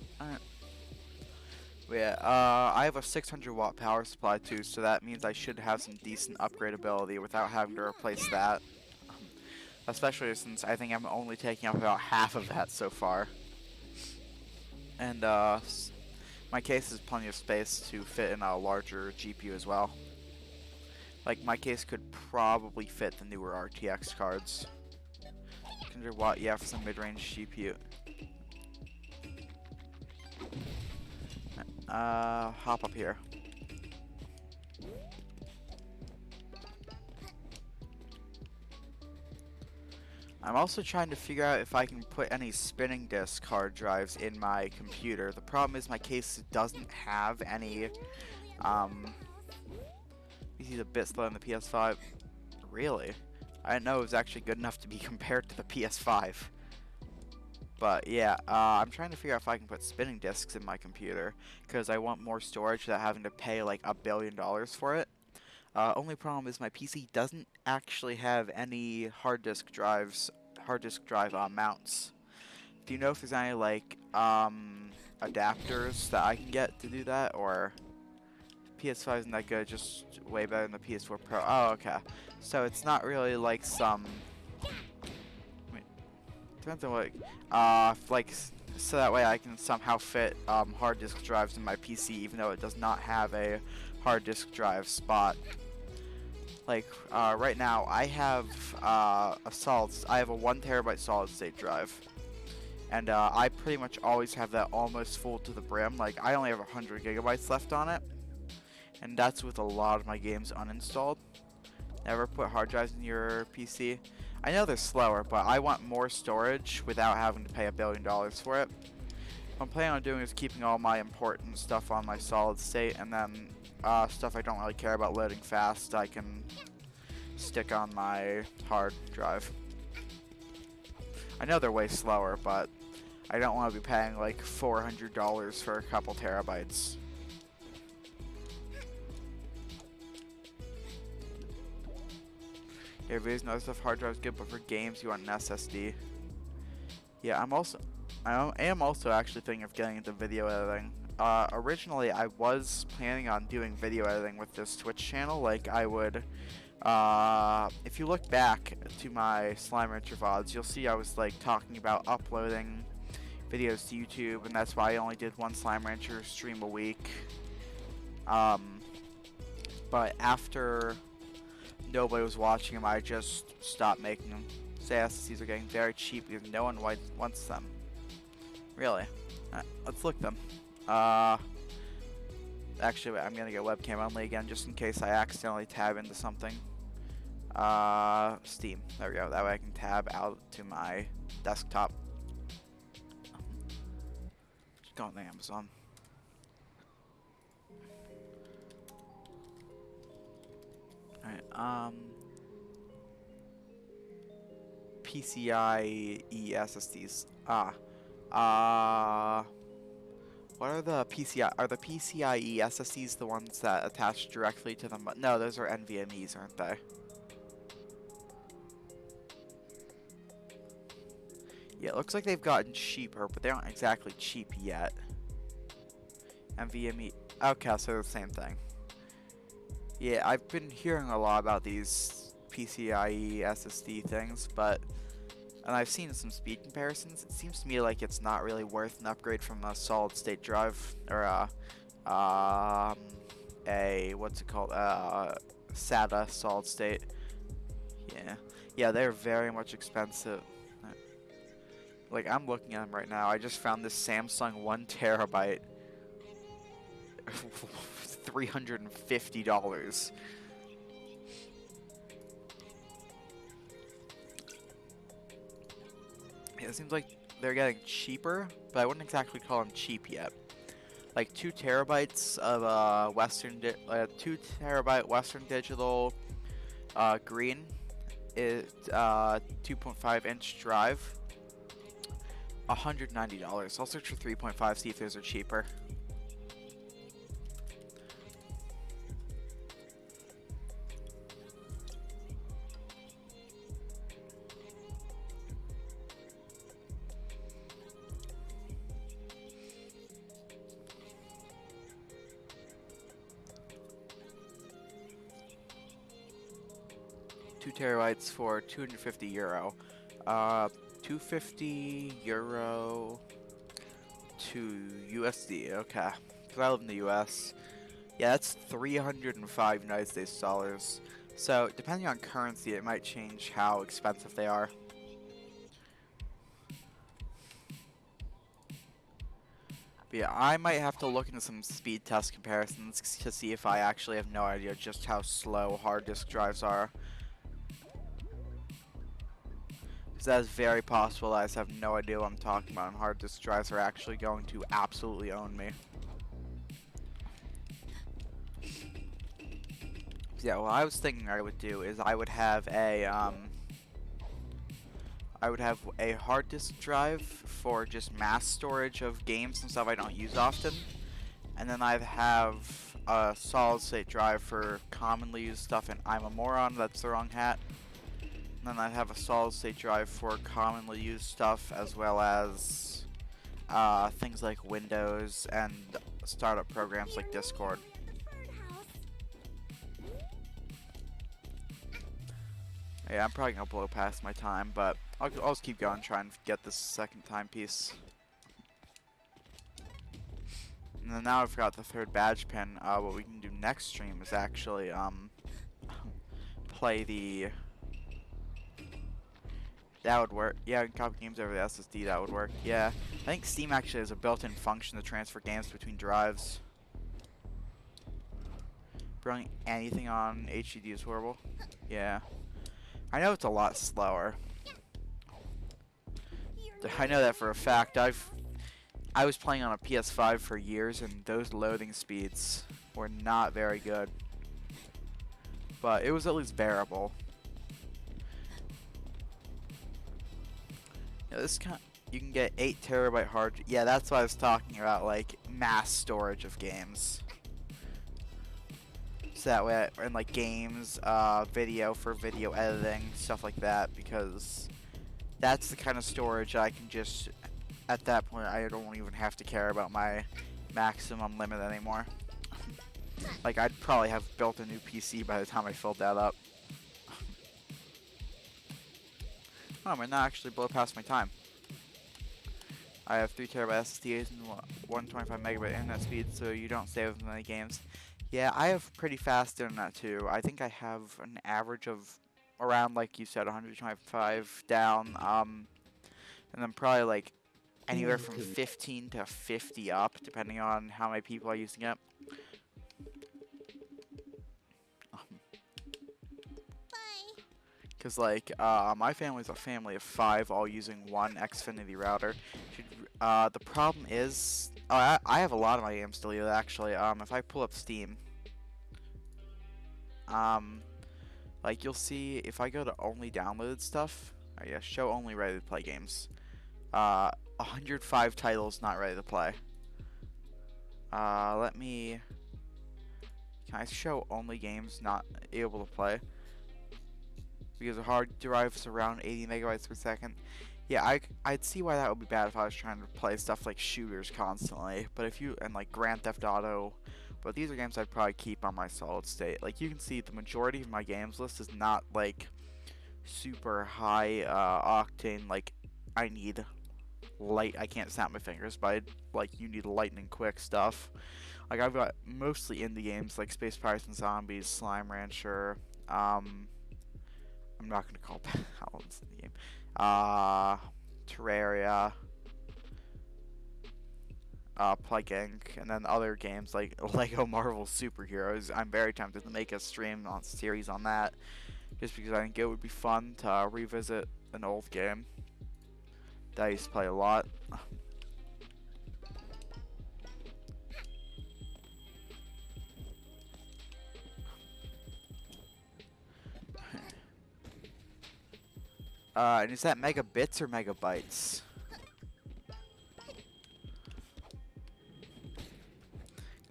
Yeah, I have a 600 watt power supply too, so that means I should have some decent upgradability without having to replace that. Especially since I think I'm only taking up about half of that so far. And my case has plenty of space to fit in a larger GPU as well. Like, my case could probably fit the newer RTX cards. 600 watt, yeah, for some mid-range GPU. Hop up here. I'm also trying to figure out if I can put any spinning disk hard drives in my computer. The problem is my case doesn't have any, you see the bit slow on the PS5. Really? I didn't know it was actually good enough to be compared to the PS5. But yeah, I'm trying to figure out if I can put spinning disks in my computer, because I want more storage without having to pay like $1 billion for it. Only problem is my PC doesn't actually have any hard disk drives, hard disk drive mounts. Do you know if there's any like adapters that I can get to do that, or PS5 isn't that good, just way better than the PS4 Pro? Oh, okay. So it's not really like some. I mean, depends on what. So that way I can somehow fit hard disk drives in my PC, even though it does not have a hard disk drive spot. Like right now, I have I have a 1 terabyte solid state drive. And I pretty much always have that almost full to the brim. Like, I only have 100 gigabytes left on it. And that's with a lot of my games uninstalled. Never put hard drives in your PC. I know they're slower, but I want more storage without having to pay $1 billion for it. What I'm planning on doing is keeping all my important stuff on my solid state, and then stuff I don't really care about loading fast, I can stick on my hard drive. I know they're way slower, but I don't want to be paying like $400 for a couple terabytes. Yeah, videos and other stuff, hard drive's good, but for games you want an SSD. Yeah, I am also actually thinking of getting into video editing. Originally I was planning on doing video editing with this Twitch channel. Like, I would if you look back to my Slime Rancher VODs, you'll see I was like talking about uploading videos to YouTube, and that's why I only did one Slime Rancher stream a week. But after nobody was watching them, I just stopped making them. SSDs are getting very cheap because no one wants them. Really? Let's look them. Actually, wait, I'm gonna get webcam only again just in case I accidentally tab into something. Steam. There we go. That way I can tab out to my desktop. Just go on the Amazon. Alright, PCIe SSDs. What are the PCIe? Are the PCIe SSDs the ones that attach directly to them? No, those are NVMe's, aren't they? Yeah, it looks like they've gotten cheaper, but they aren't exactly cheap yet. NVMe. Okay, so they're the same thing. Yeah, I've been hearing a lot about these PCIe SSD things, and I've seen some speed comparisons. It seems to me like it's not really worth an upgrade from a solid state drive, or what's it called? SATA solid state. Yeah, they're very much expensive. Like, I'm looking at them right now. I just found this Samsung 1 terabyte, $350. It seems like they're getting cheaper, but I wouldn't exactly call them cheap yet. Like 2 terabytes of 2 terabyte Western Digital green is 2.5 inch drive, $190. I'll search for 3.5, see if those are cheaper. €2 for €250. 250 euro to USD. Okay, because I live in the US. Yeah, that's 305 United States dollars. So depending on currency, it might change how expensive they are. But yeah, I might have to look into some speed test comparisons to see if I actually have no idea just how slow hard disk drives are. That is very possible that I just have no idea what I'm talking about, and hard disk drives are actually going to absolutely own me. Yeah, what I was thinking I would do is I would have a hard disk drive for just mass storage of games and stuff I don't use often, and then I'd have a solid state drive for commonly used stuff, and I'm a moron, that's the wrong hat. And then I'd have a solid state drive for commonly used stuff, as well as things like Windows and startup programs like Discord. Yeah, I'm probably gonna blow past my time, but I'll just keep going, trying to get this second timepiece. And then now I've got the third badge pin. What we can do next stream is actually play the. That would work. Yeah, we can copy games over the SSD. That would work. Yeah, I think Steam actually has a built-in function to transfer games between drives. Running anything on HDD is horrible. Yeah, I know it's a lot slower. I know that for a fact. I was playing on a PS5 for years, and those loading speeds were not very good. But it was at least bearable. Yeah, you can get 8 terabyte hard. Yeah, that's what I was talking about, like mass storage of games. So that way, and like games, video for video editing, stuff like that, because that's the kind of storage I can just, at that point, I don't even have to care about my maximum limit anymore. Like, I'd probably have built a new PC by the time I filled that up. Oh, I might not actually blow past my time. I have 3 terabyte SSDs and 125 megabyte internet speed, so you don't save as many games. Yeah, I have pretty fast internet too. I think I have an average of around, like you said, 125 down, and then probably like anywhere from 15 to 50 up, depending on how many people are using it. Because, like, my family's a family of 5, all using one Xfinity router. The problem is, I have a lot of my games deleted, actually. If I pull up Steam, like, you'll see, if I go to only downloaded stuff, oh yeah, show only ready to play games, 105 titles not ready to play. Can I show only games not able to play? Because the hard drive's around 80 megabytes per second. Yeah, I'd see why that would be bad if I was trying to play stuff like shooters constantly. But and like Grand Theft Auto, but these are games I'd probably keep on my solid state. Like, you can see the majority of my games list is not like super high octane. Like, I need I can't snap my fingers, but you need lightning quick stuff. Like, I've got mostly indie games like Space Pirates and Zombies, Slime Rancher, I'm not gonna call balance in the game. Terraria, Plague Inc., and then other games like Lego Marvel Superheroes. I'm very tempted to make a series on that, just because I think it would be fun to revisit an old game that I used to play a lot. And is that megabits or megabytes? I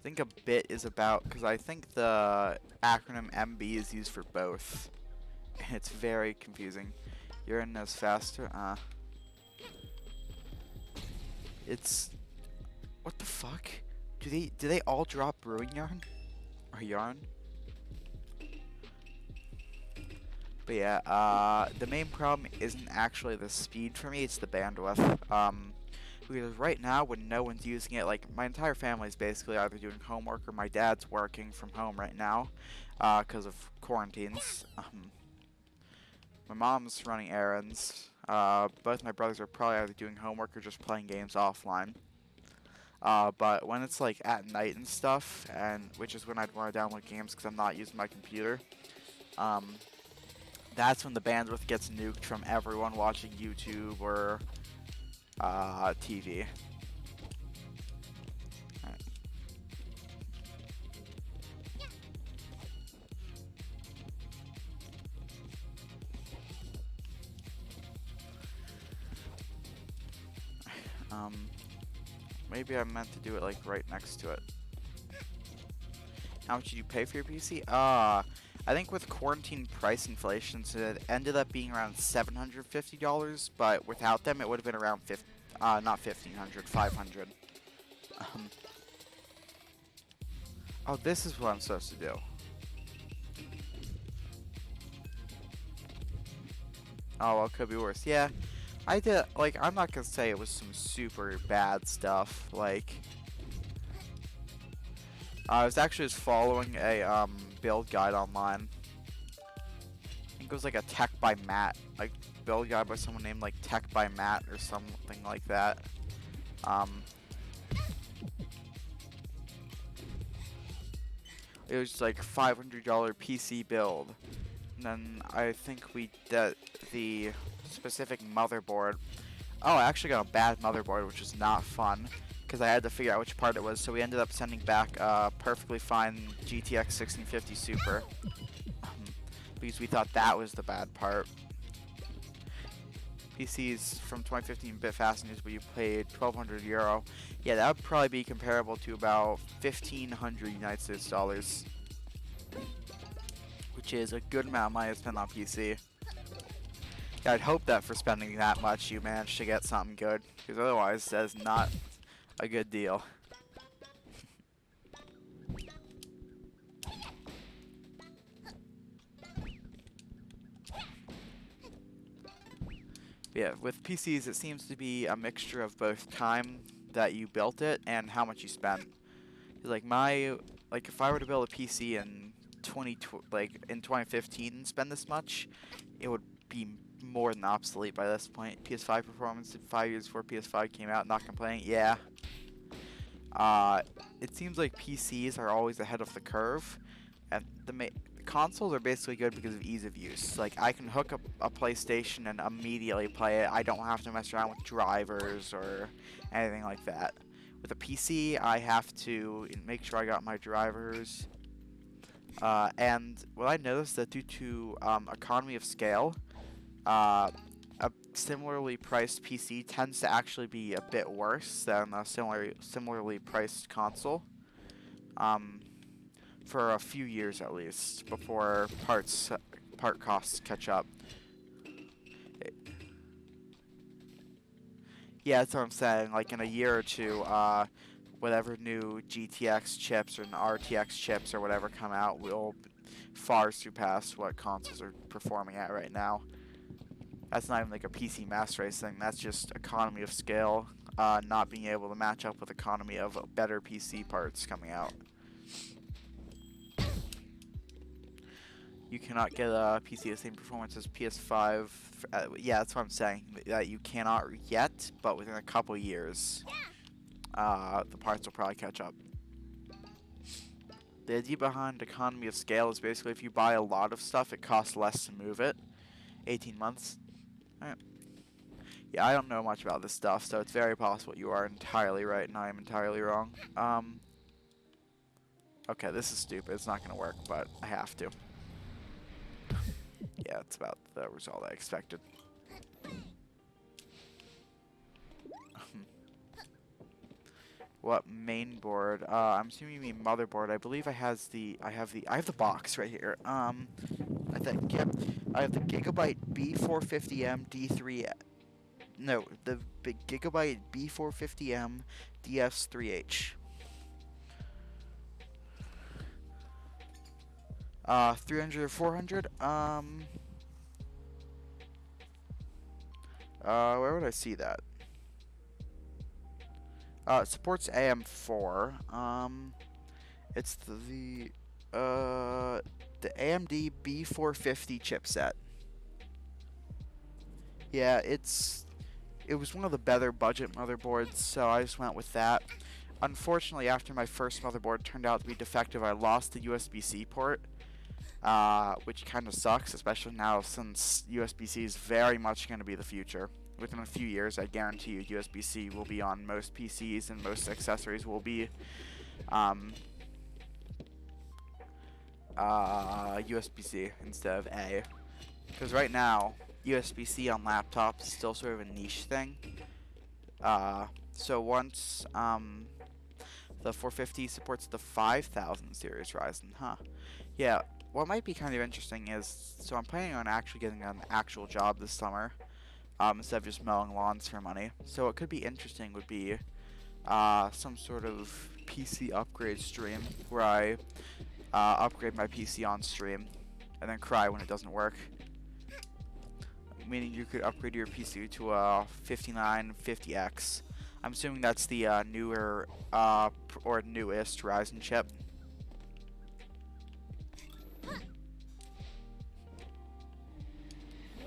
think a bit is about, because I think the acronym MB is used for both. And it's very confusing. You're in as faster, it's, what the fuck? Do they all drop brewing yarn? Or yarn? But yeah, the main problem isn't actually the speed for me, it's the bandwidth. Because right now, when no one's using it, like, my entire family's basically either doing homework or my dad's working from home right now, because of quarantines. My mom's running errands. Both my brothers are probably either doing homework or just playing games offline. But when it's, like, at night and stuff, which is when I'd want to download games because I'm not using my computer, that's when the bandwidth gets nuked from everyone watching YouTube or TV. Right. Maybe I meant to do it like right next to it. How much did you pay for your PC? I think with quarantine price inflations, it ended up being around $750, but without them, it would have been around not 1,500, 500. Um, oh, this is what I'm supposed to do. Oh, well, it could be worse. Yeah, I did, like, I'm not gonna say it was some super bad stuff. Like, I was actually just following a, build guide online. I think it was like a Tech by Matt, like, build guide by someone named, like, Tech by Matt or something like that. It was like $500 PC build. And then I think we did the specific motherboard. Oh, I actually got a bad motherboard, which was not fun, because I had to figure out which part it was. So we ended up sending back a perfectly fine GTX 1650 Super, because we thought that was the bad part. PCs from 2015 bit fast news, but you paid €1,200. Yeah, that would probably be comparable to about 1,500 United States dollars, which is a good amount of money to spend on PC. Yeah, I'd hope that for spending that much, you managed to get something good, because otherwise, that's not a good deal. Yeah, with PCs, it seems to be a mixture of both time that you built it and how much you spent. Like if I were to build a PC in 2015 and spend this much, it would be more than obsolete by this point. PS5 performance 5 years before PS5 came out, not complaining. Yeah. It seems like PCs are always ahead of the curve, and the consoles are basically good because of ease of use. Like, I can hook up a PlayStation and immediately play it. I don't have to mess around with drivers or anything like that. With a PC, I have to make sure I got my drivers. And what I noticed that due to economy of scale, a similarly priced PC tends to actually be a bit worse than a similarly priced console. For a few years at least, before part costs catch up. Yeah, that's what I'm saying. Like, in a year or two, whatever new GTX chips or RTX chips or whatever come out will far surpass what consoles are performing at right now. That's not even like a PC mass race thing. That's just economy of scale, not being able to match up with economy of better PC parts coming out. You cannot get a PC the same performance as PS5. Yeah, that's what I'm saying. That you cannot yet, but within a couple years, the parts will probably catch up. The idea behind economy of scale is basically if you buy a lot of stuff, it costs less to move it. 18 months. Right. Yeah, I don't know much about this stuff, so it's very possible you are entirely right and I am entirely wrong. Okay, this is stupid. It's not going to work, but I have to. Yeah, it's about the result I expected. What main board? I'm assuming you mean motherboard. I believe I have the box right here. I think, yep. I have the Gigabyte B450M D3. No, the big Gigabyte B450M DS3H. 300 or 400? Where would I see that? It supports AM4. It's the AMD B450 chipset. Yeah, it was one of the better budget motherboards, so I just went with that. Unfortunately, after my first motherboard turned out to be defective, I lost the USB-C port, which kind of sucks, especially now since USB-C is very much going to be the future. Within a few years, I guarantee you USB-C will be on most PCs and most accessories will be USB-C instead of A. Because right now, USB-C on laptops is still sort of a niche thing. So once the 450 supports the 5000 series Ryzen, yeah. what might be kind of interesting is, so I'm planning on actually getting an actual job this summer, instead of just mowing lawns for money. So what could be interesting would be some sort of PC upgrade stream where I upgrade my PC on stream and then cry when it doesn't work. Meaning you could upgrade your PC to a 5950X. I'm assuming that's the newer or newest Ryzen chip.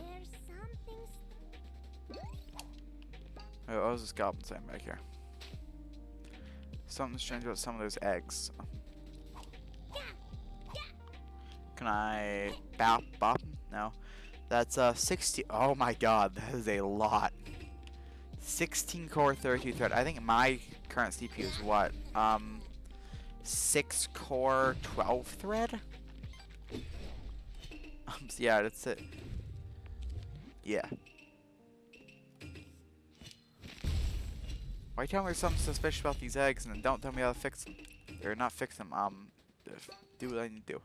There's something. Oh, what was this goblin saying back here? Something strange about some of those eggs. Can I bop them? No. That's 60. Oh my god, that is a lot. 16 core, 32 thread. I think my current CPU is what? 6 core, 12 thread? So yeah, that's it. Yeah. Why tell me there's something suspicious about these eggs and then don't tell me how to fix them? Or not fix them, do what I need to do.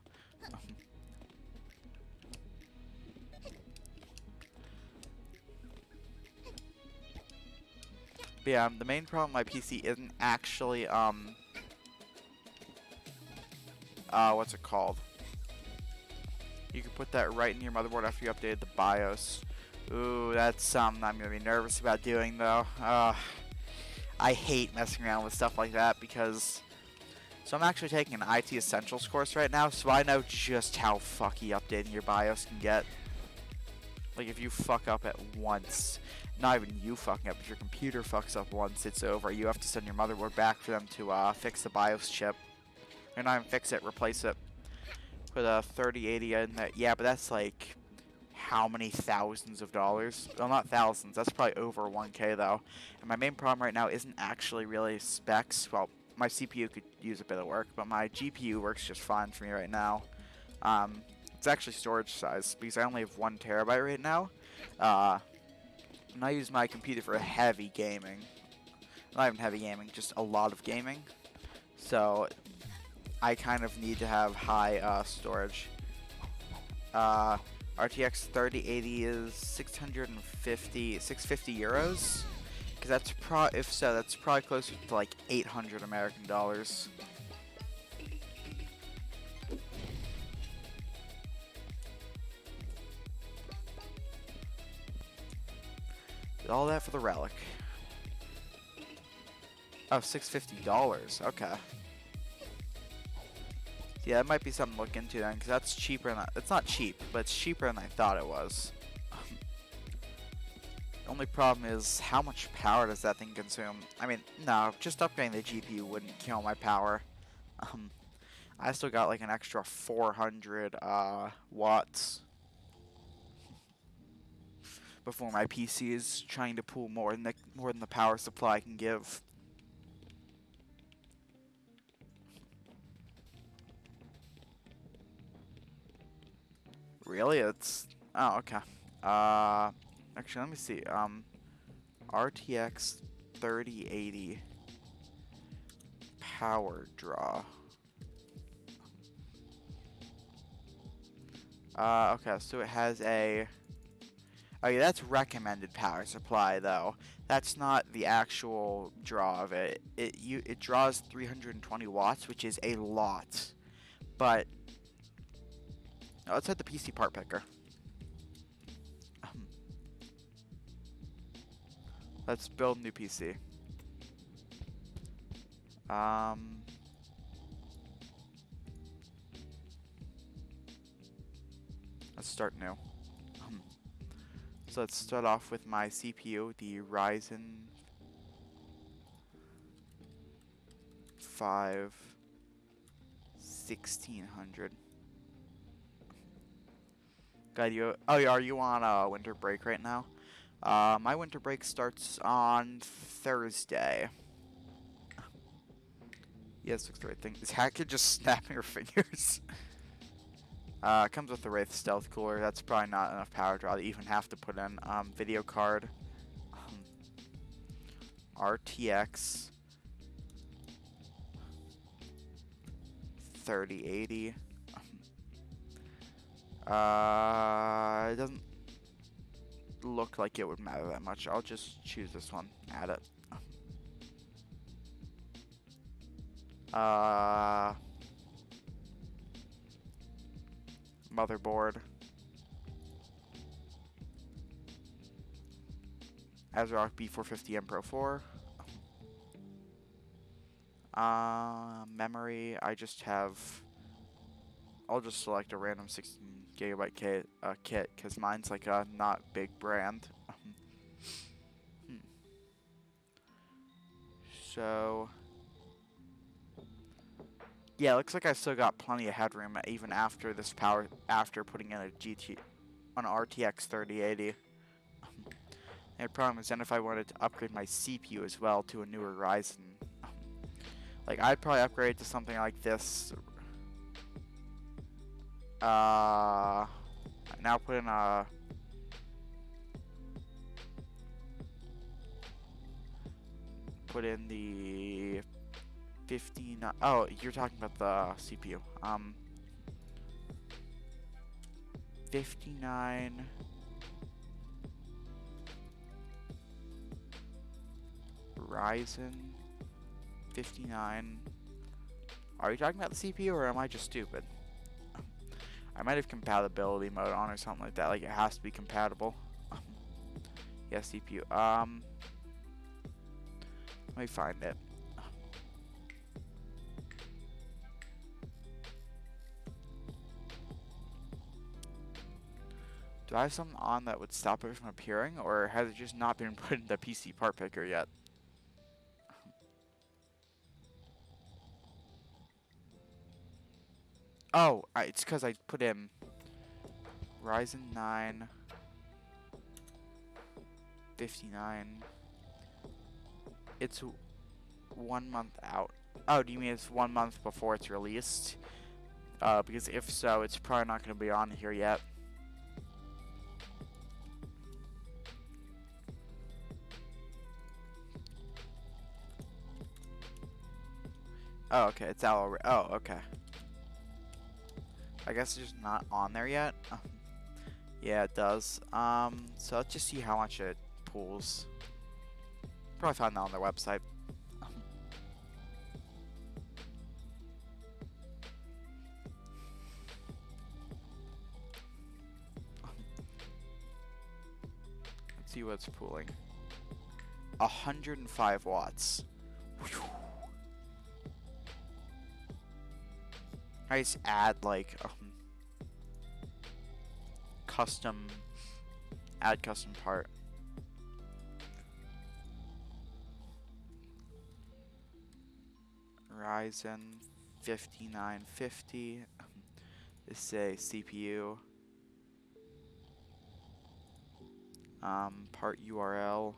But yeah, the main problem with my PC isn't actually, what's it called? You can put that right in your motherboard after you updated the BIOS. Ooh, that's something I'm gonna be nervous about doing though. I hate messing around with stuff like that because... So I'm actually taking an IT Essentials course right now, so I know just how fucky updating your BIOS can get. Like, if you fuck up at once, not even you fucking up, if your computer fucks up once, it's over. You have to send your motherboard back for them to fix the BIOS chip. Or not even fix it, replace it. Put a 3080 in there. Yeah, but that's like, how many thousands of dollars? Well, not thousands, that's probably over 1K though. And my main problem right now isn't actually really specs. Well, my CPU could use a bit of work, but my GPU works just fine for me right now. It's actually storage size, because I only have 1 terabyte right now. And I use my computer for heavy gaming. Not even heavy gaming, just a lot of gaming. So, I kind of need to have high storage. RTX 3080 is 650 euros. Because that's if so, that's probably closer to like 800 American dollars. Did all that for the relic. Oh, $650. Okay. Yeah, that might be something to look into then, because that's cheaper than it's not cheap, but it's cheaper than I thought it was. The only problem is, how much power does that thing consume? I mean, no, just upgrading the GPU wouldn't kill my power. I still got like an extra 400 watts before my PC is trying to pull more than the power supply can give. Really? It's... Oh, okay. Actually, let me see. RTX 3080 power draw. Okay, so it has a... Oh yeah, that's recommended power supply, though. That's not the actual draw of it. It draws 320 watts, which is a lot. But... let's hit the PC part picker. Let's build a new PC. Let's start new. So let's start off with my CPU, the Ryzen 5 1600. God, are you on winter break right now? My winter break starts on Thursday. Yes, looks the right thing. Is Hackett just snapping her fingers? Comes with the Wraith Stealth Cooler. That's probably not enough power draw to even have to put in. Video card. RTX 3080. It doesn't look like it would matter that much. I'll just choose this one. Add it. Motherboard. ASRock B450M Pro 4. Memory. I'll just select a random 16GB kit because mine's like a not big brand. So, yeah, looks like I still got plenty of headroom even after this power. After putting in an RTX 3080. The problem is then if I wanted to upgrade my CPU as well to a newer Ryzen, like I'd probably upgrade to something like this. Now put in the 59. Oh, you're talking about the CPU. 59. Ryzen 59. Are you talking about the CPU or am I just stupid? I might have compatibility mode on or something like that. Like it has to be compatible. Yeah, CPU. Let me find it. Do I have something on that would stop it from appearing, or has it just not been put in the PC part picker yet? Oh, it's because I put in Ryzen 9 59. It's 1 month out. Oh, do you mean it's 1 month before it's released? Because if so, it's probably not going to be on here yet. Oh, okay, it's out already. Oh, okay. I guess it's just not on there yet. Yeah, it does. So let's just see how much it pulls. Probably find that on their website. Let's see what's pulling. 105 watts. Whew. I just add like add custom part. Ryzen 5950. This is a CPU. Part URL.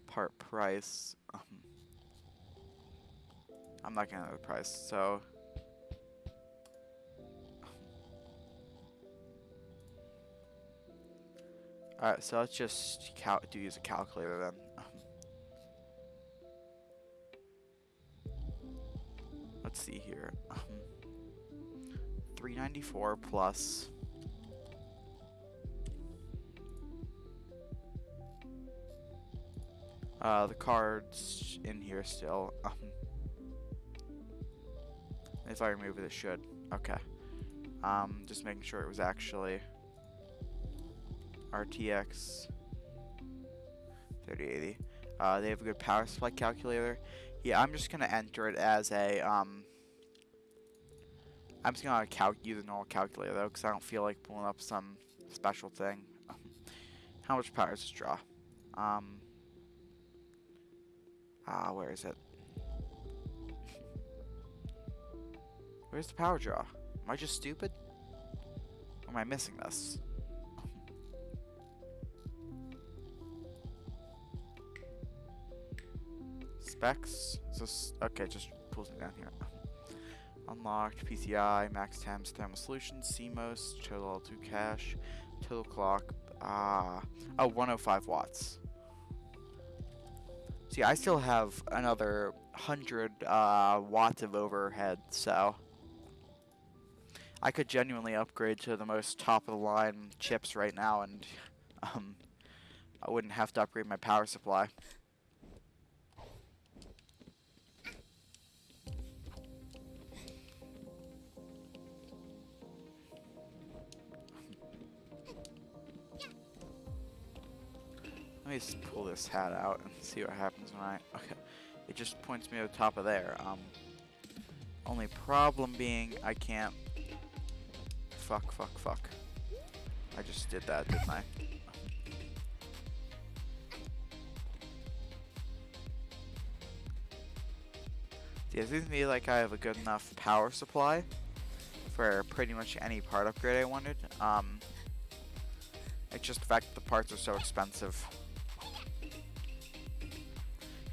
Part price. I'm not gonna know the price, so alright, so let's just use a calculator then. Let's see here. 394 plus the card's in here still. If I remove it, it should. Okay. Just making sure it was actually RTX 3080. They have a good power supply calculator. Yeah, I'm just gonna enter it as a I'm just gonna use a normal calculator though, because I don't feel like pulling up some special thing. How much power does this draw? Where is it? Where's the power draw? Am I just stupid? Or am I missing this? Specs? Is this, okay, just pulls me down here. Unlocked, PCI, max times thermal solutions, CMOS, total L2 cache, total clock, 105 watts. See, I still have another 100 watts of overhead, so I could genuinely upgrade to the most top of the line chips right now, and um, I wouldn't have to upgrade my power supply. Let me just pull this hat out and see what happens when I... Okay. It just points me to the top of there. Only problem being I can't... Fuck. I just did that, didn't I? See, it seems to me like I have a good enough power supply for pretty much any part upgrade I wanted. It's just the fact that the parts are so expensive.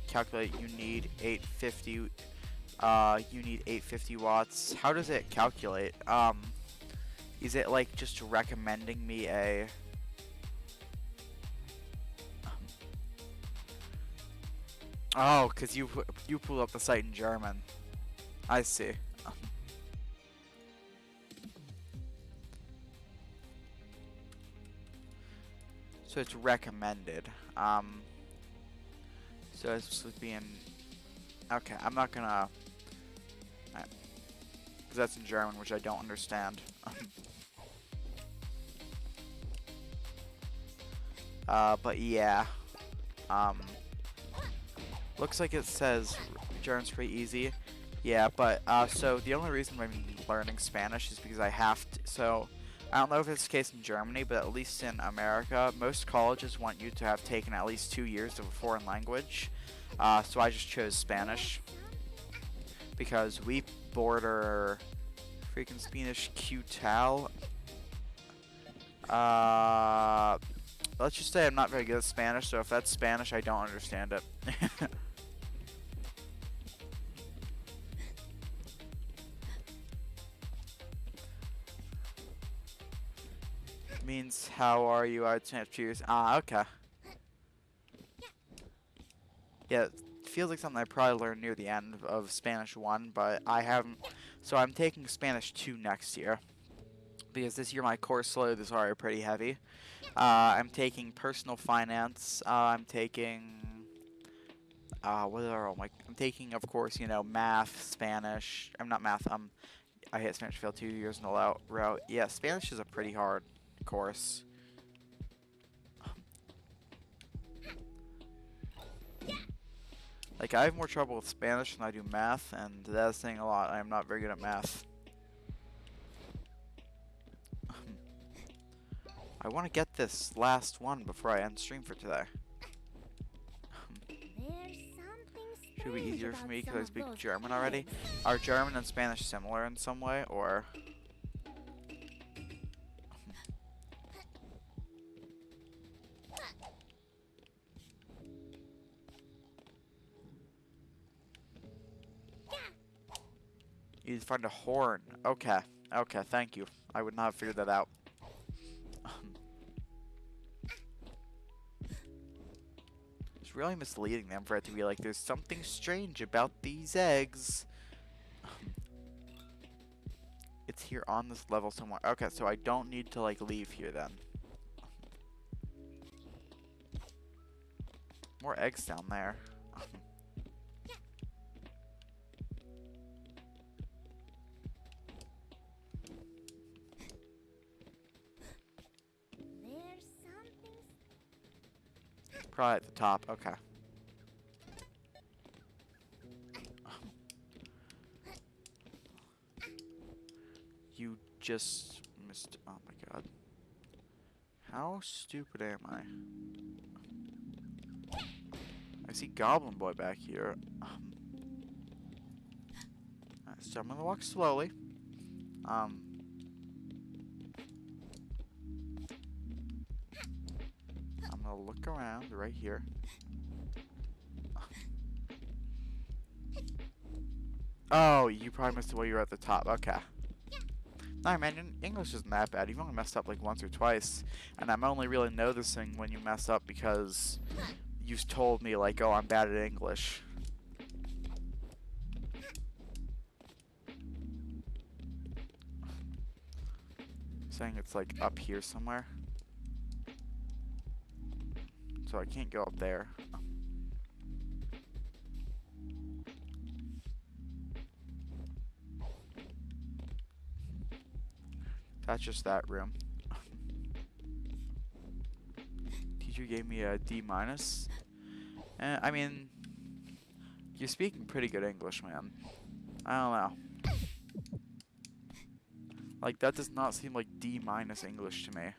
Calculate you need 850 watts. How does it calculate? Is it like just recommending me a oh, cuz you pulled up the site in German. I see. So it's recommended. So this would be in... Okay, I'm not gonna... Because that's in German, which I don't understand. But yeah. Looks like it says German's pretty easy. Yeah, but, so the only reason I'm learning Spanish is because I have to. So, I don't know if it's the case in Germany, but at least in America, most colleges want you to have taken at least 2 years of a foreign language. So I just chose Spanish because we border freaking Spanish Qutal. Let's just say I'm not very good at Spanish, so if that's Spanish, I don't understand it. Means how are you? I'd say cheers. Okay. Yeah, it feels like something I probably learned near the end of Spanish 1, but I haven't. So I'm taking Spanish 2 next year. Because this year my course load is already pretty heavy. I'm taking personal finance. I'm taking... what are all my... I'm taking, of course, you know, math, Spanish. I'm not math, I hit Spanish fail 2 years in a row. Yeah, Spanish is a pretty hard course. Like, I have more trouble with Spanish than I do math, and that's saying a lot. I am not very good at math. I want to get this last one before I end stream for today. Should be easier for me because I speak German already. Are German and Spanish similar in some way, or... You find a horn. Okay. Okay, thank you. I would not have figured that out. It's really misleading them for it to be like, there's something strange about these eggs. It's here on this level somewhere. Okay, so I don't need to, like, leave here then. More eggs down there. Probably at the top. Okay. You just missed. Oh my god. How stupid am I? I see Goblin Boy back here. So I'm gonna walk slowly. I'm gonna look around right here. Oh, you probably missed it while you were at the top. Okay. Nah, man, your English isn't that bad. You've only messed up like once or twice. And I'm only really noticing when you mess up because you've told me, like, oh, I'm bad at English. saying it's like up here somewhere. So I can't go up there. That's just that room. Teacher gave me a D minus. I mean, you're speaking pretty good English, man. I don't know. Like, that does not seem like D minus English to me.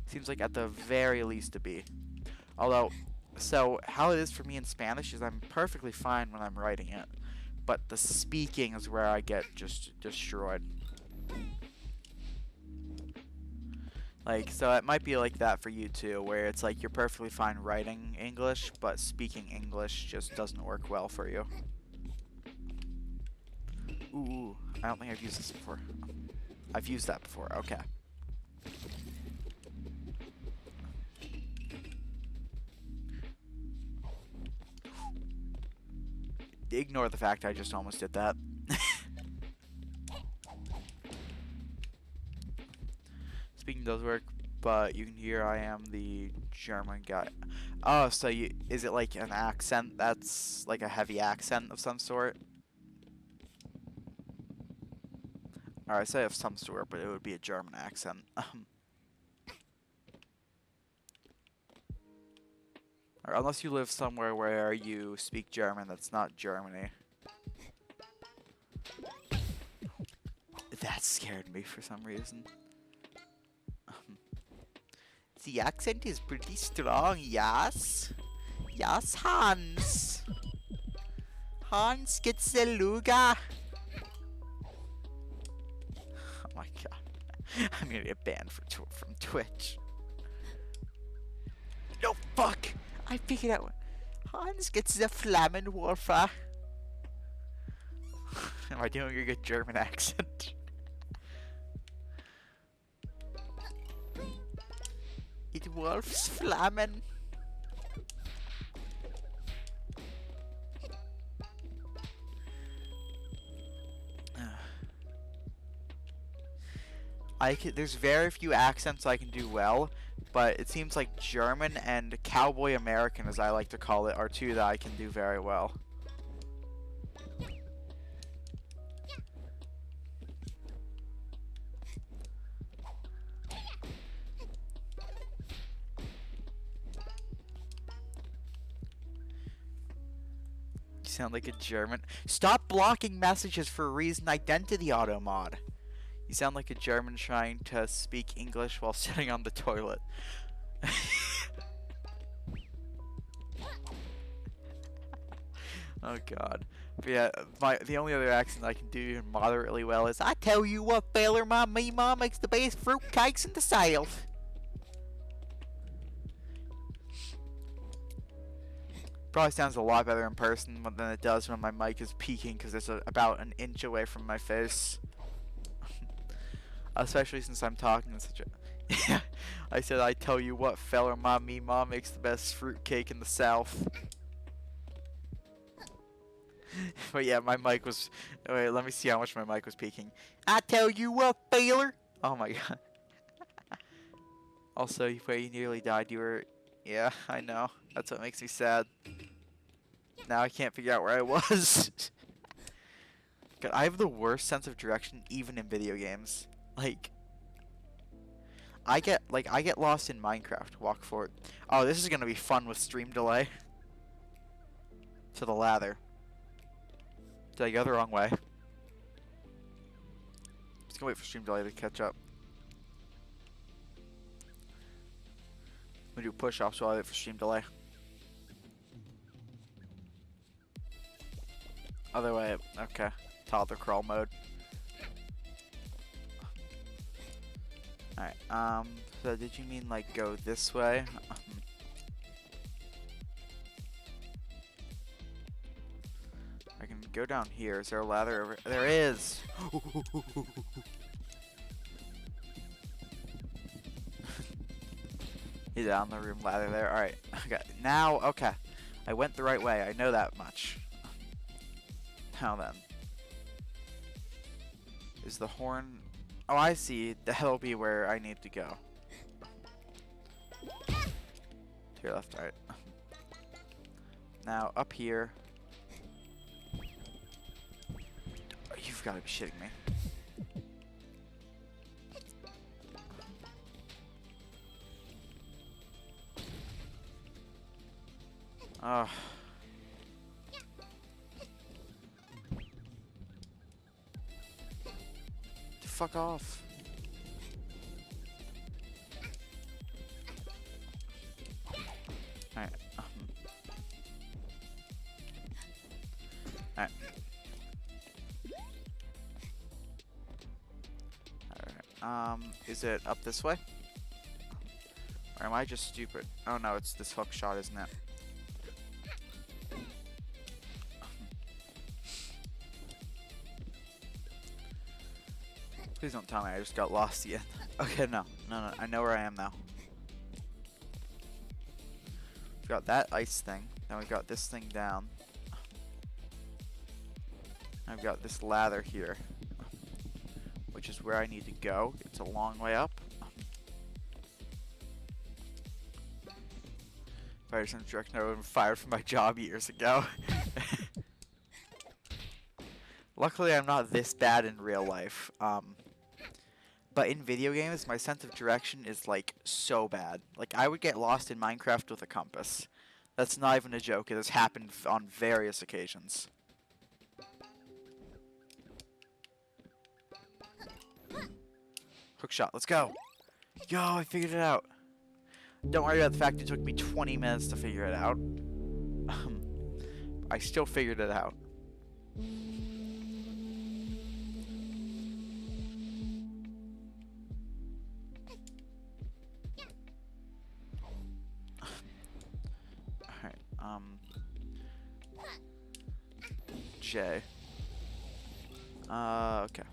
Seems like at the very least a B. Although, so how it is for me in Spanish is I'm perfectly fine when I'm writing it. But the speaking is where I get just destroyed. Like, so it might be like that for you too, where it's like you're perfectly fine writing English, but speaking English just doesn't work well for you. Ooh, I don't think I've used this before. I've used that before, okay. Ignore the fact I just almost did that. Speaking does work, but you can hear I am the German guy. Oh, so is it like an accent that's like a heavy accent of some sort? Or I say of some sort, but it would be a German accent. Or unless you live somewhere where you speak German that's not Germany. That scared me for some reason. The accent is pretty strong, yes? Yes, Hans. Hans gets the Luga. Oh my god. I'm gonna get banned from Twitch. No, fuck! I figured out. Hans gets the Flammenwerfer. Am I doing a good German accent? It wolfs Flammen. There's very few accents I can do well, but it seems like German and Cowboy American, as I like to call it, are two that I can do very well. You sound like a German. Stop blocking messages for reason identity auto mod. You sound like a German trying to speak English while sitting on the toilet. Oh god. But yeah, the only other accent I can do moderately well is I tell you what, feller, my mom makes the best fruit cakes in the South. Probably sounds a lot better in person than it does when my mic is peaking because it's about an inch away from my face. Especially since I'm talking in such a... I said, I tell you what, feller, my mom makes the best fruitcake in the South. But yeah, my mic was... Wait, let me see how much my mic was peaking. I tell you what, feller! Oh my god. Also, where you nearly died, you were... Yeah, I know. That's what makes me sad. Now I can't figure out where I was. God, I have the worst sense of direction even in video games. Like, I get lost in Minecraft. Walk forward. Oh, this is gonna be fun with stream delay. To the lather. Did I go the wrong way? Just gonna wait for stream delay to catch up. I'm gonna do push-offs while I wait for stream delay. Other way. Okay. Toddler crawl mode. Alright, so did you mean, like, go this way? I can go down here. Is there a ladder over? There is! He's down the room ladder there. Alright, okay. Now, okay. I went the right way. I know that much. Now then. Is the horn... Oh, I see. That'll be where I need to go. To your left, right. Now, up here. Oh, you've got to be shitting me. Ugh. Fuck off. Alright. Alright. Alright. Is it up this way? Or am I just stupid? Oh no, it's this hook shot, isn't it? Please don't tell me I just got lost again. Okay, no. No, I know where I am now. We've got that ice thing. Now we've got this thing down. I've got this ladder here, which is where I need to go. It's a long way up. Fire some direction I would have fired from my job years ago. Luckily, I'm not this bad in real life. But in video games, my sense of direction is like so bad. Like I would get lost in Minecraft with a compass. That's not even a joke. It has happened on various occasions. Hook shot. Let's go. Yo, I figured it out. Don't worry about the fact it took me 20 minutes to figure it out. I still figured it out. J. Okay.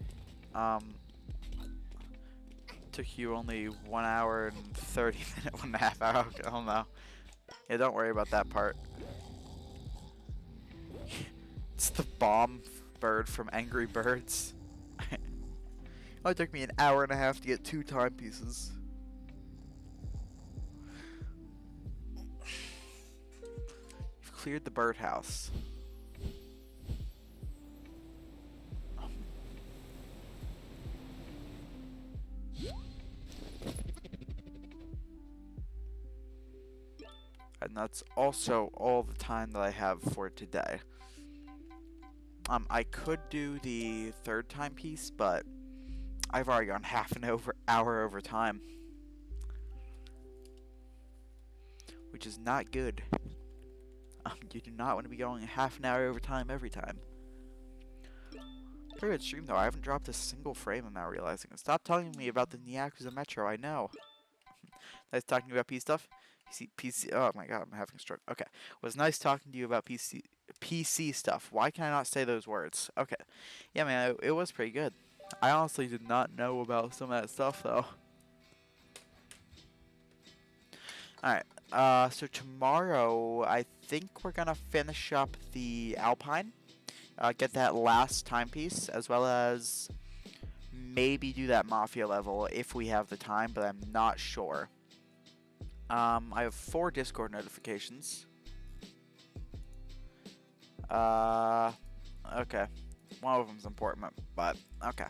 Took you only 1 hour and 30 minutes, 1.5 hours. Okay, I don't know. Yeah, don't worry about that part. It's the bomb bird from Angry Birds. Oh, it took me 1.5 hours to get 2 timepieces. You've cleared the birdhouse. And that's also all the time that I have for today. I could do the 3rd timepiece, but I've already gone half an hour over time. Which is not good. You do not want to be going half an hour over time every time. Pretty good stream though. I haven't dropped a single frame. I'm now realizing it. Stop telling me about the Yakuza Metro. I know. Nice talking to you about PC stuff. PC. Oh my god, I'm having a stroke. Okay, it was nice talking to you about PC stuff. Why can I not say those words? Okay, yeah, man, it was pretty good. I honestly did not know about some of that stuff though. All right. So tomorrow, I think we're gonna finish up the Alpine. Get that last timepiece, as well as maybe do that Mafia level if we have the time, but I'm not sure. I have 4 Discord notifications. Okay. One of them's important, but okay.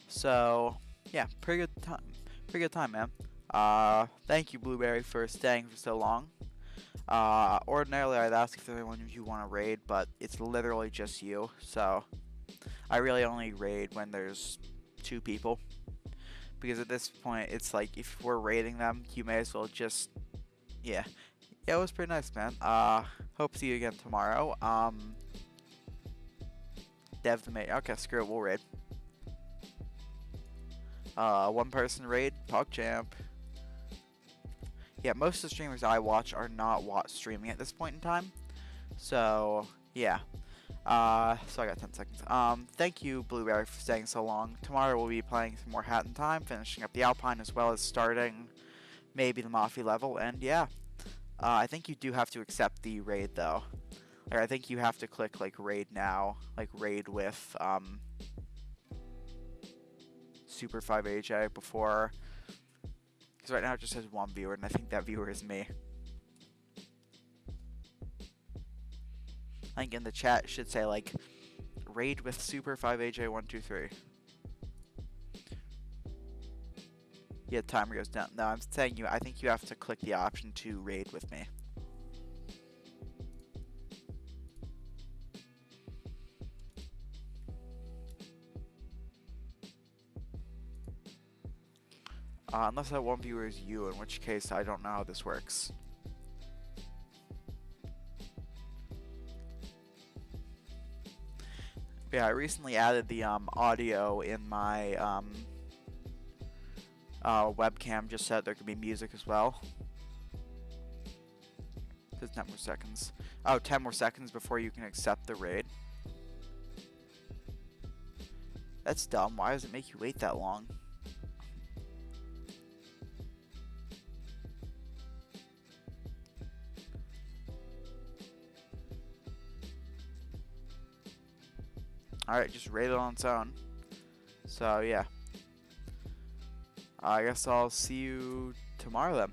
So, yeah, pretty good time. Pretty good time, man. Thank you, Blueberry, for staying for so long. Ordinarily, I'd ask if anyone of you want to raid, but it's literally just you. So, I really only raid when there's 2 people. Because at this point, it's like, if we're raiding them, you may as well just, yeah. Yeah, it was pretty nice, man. Hope to see you again tomorrow. Dev the mate. Okay, screw it, we'll raid. 1 person raid, PogChamp. Yeah, most of the streamers I watch are not streaming at this point in time. So, yeah. So I got 10 seconds. Thank you, Blueberry, for staying so long. Tomorrow we'll be playing some more Hat in Time, finishing up the Alpine, as well as starting maybe the Mafia level, and yeah. I think you do have to accept the raid, though. Like, I think you have to click, like, raid now, like, raid with, Super 5AJ before, because right now it just says one viewer, and I think that viewer is me. I think in the chat it should say like raid with Super 5AJ123. Yeah, timer goes down. No, I'm saying I think you have to click the option to raid with me. Unless that one viewer is you, in which case I don't know how this works. But yeah, I recently added the audio in my webcam just so that there could be music as well. There's 10 more seconds. Oh, 10 more seconds before you can accept the raid. That's dumb. Why does it make you wait that long? Alright, just raid it on its own. So, yeah. I guess I'll see you tomorrow then.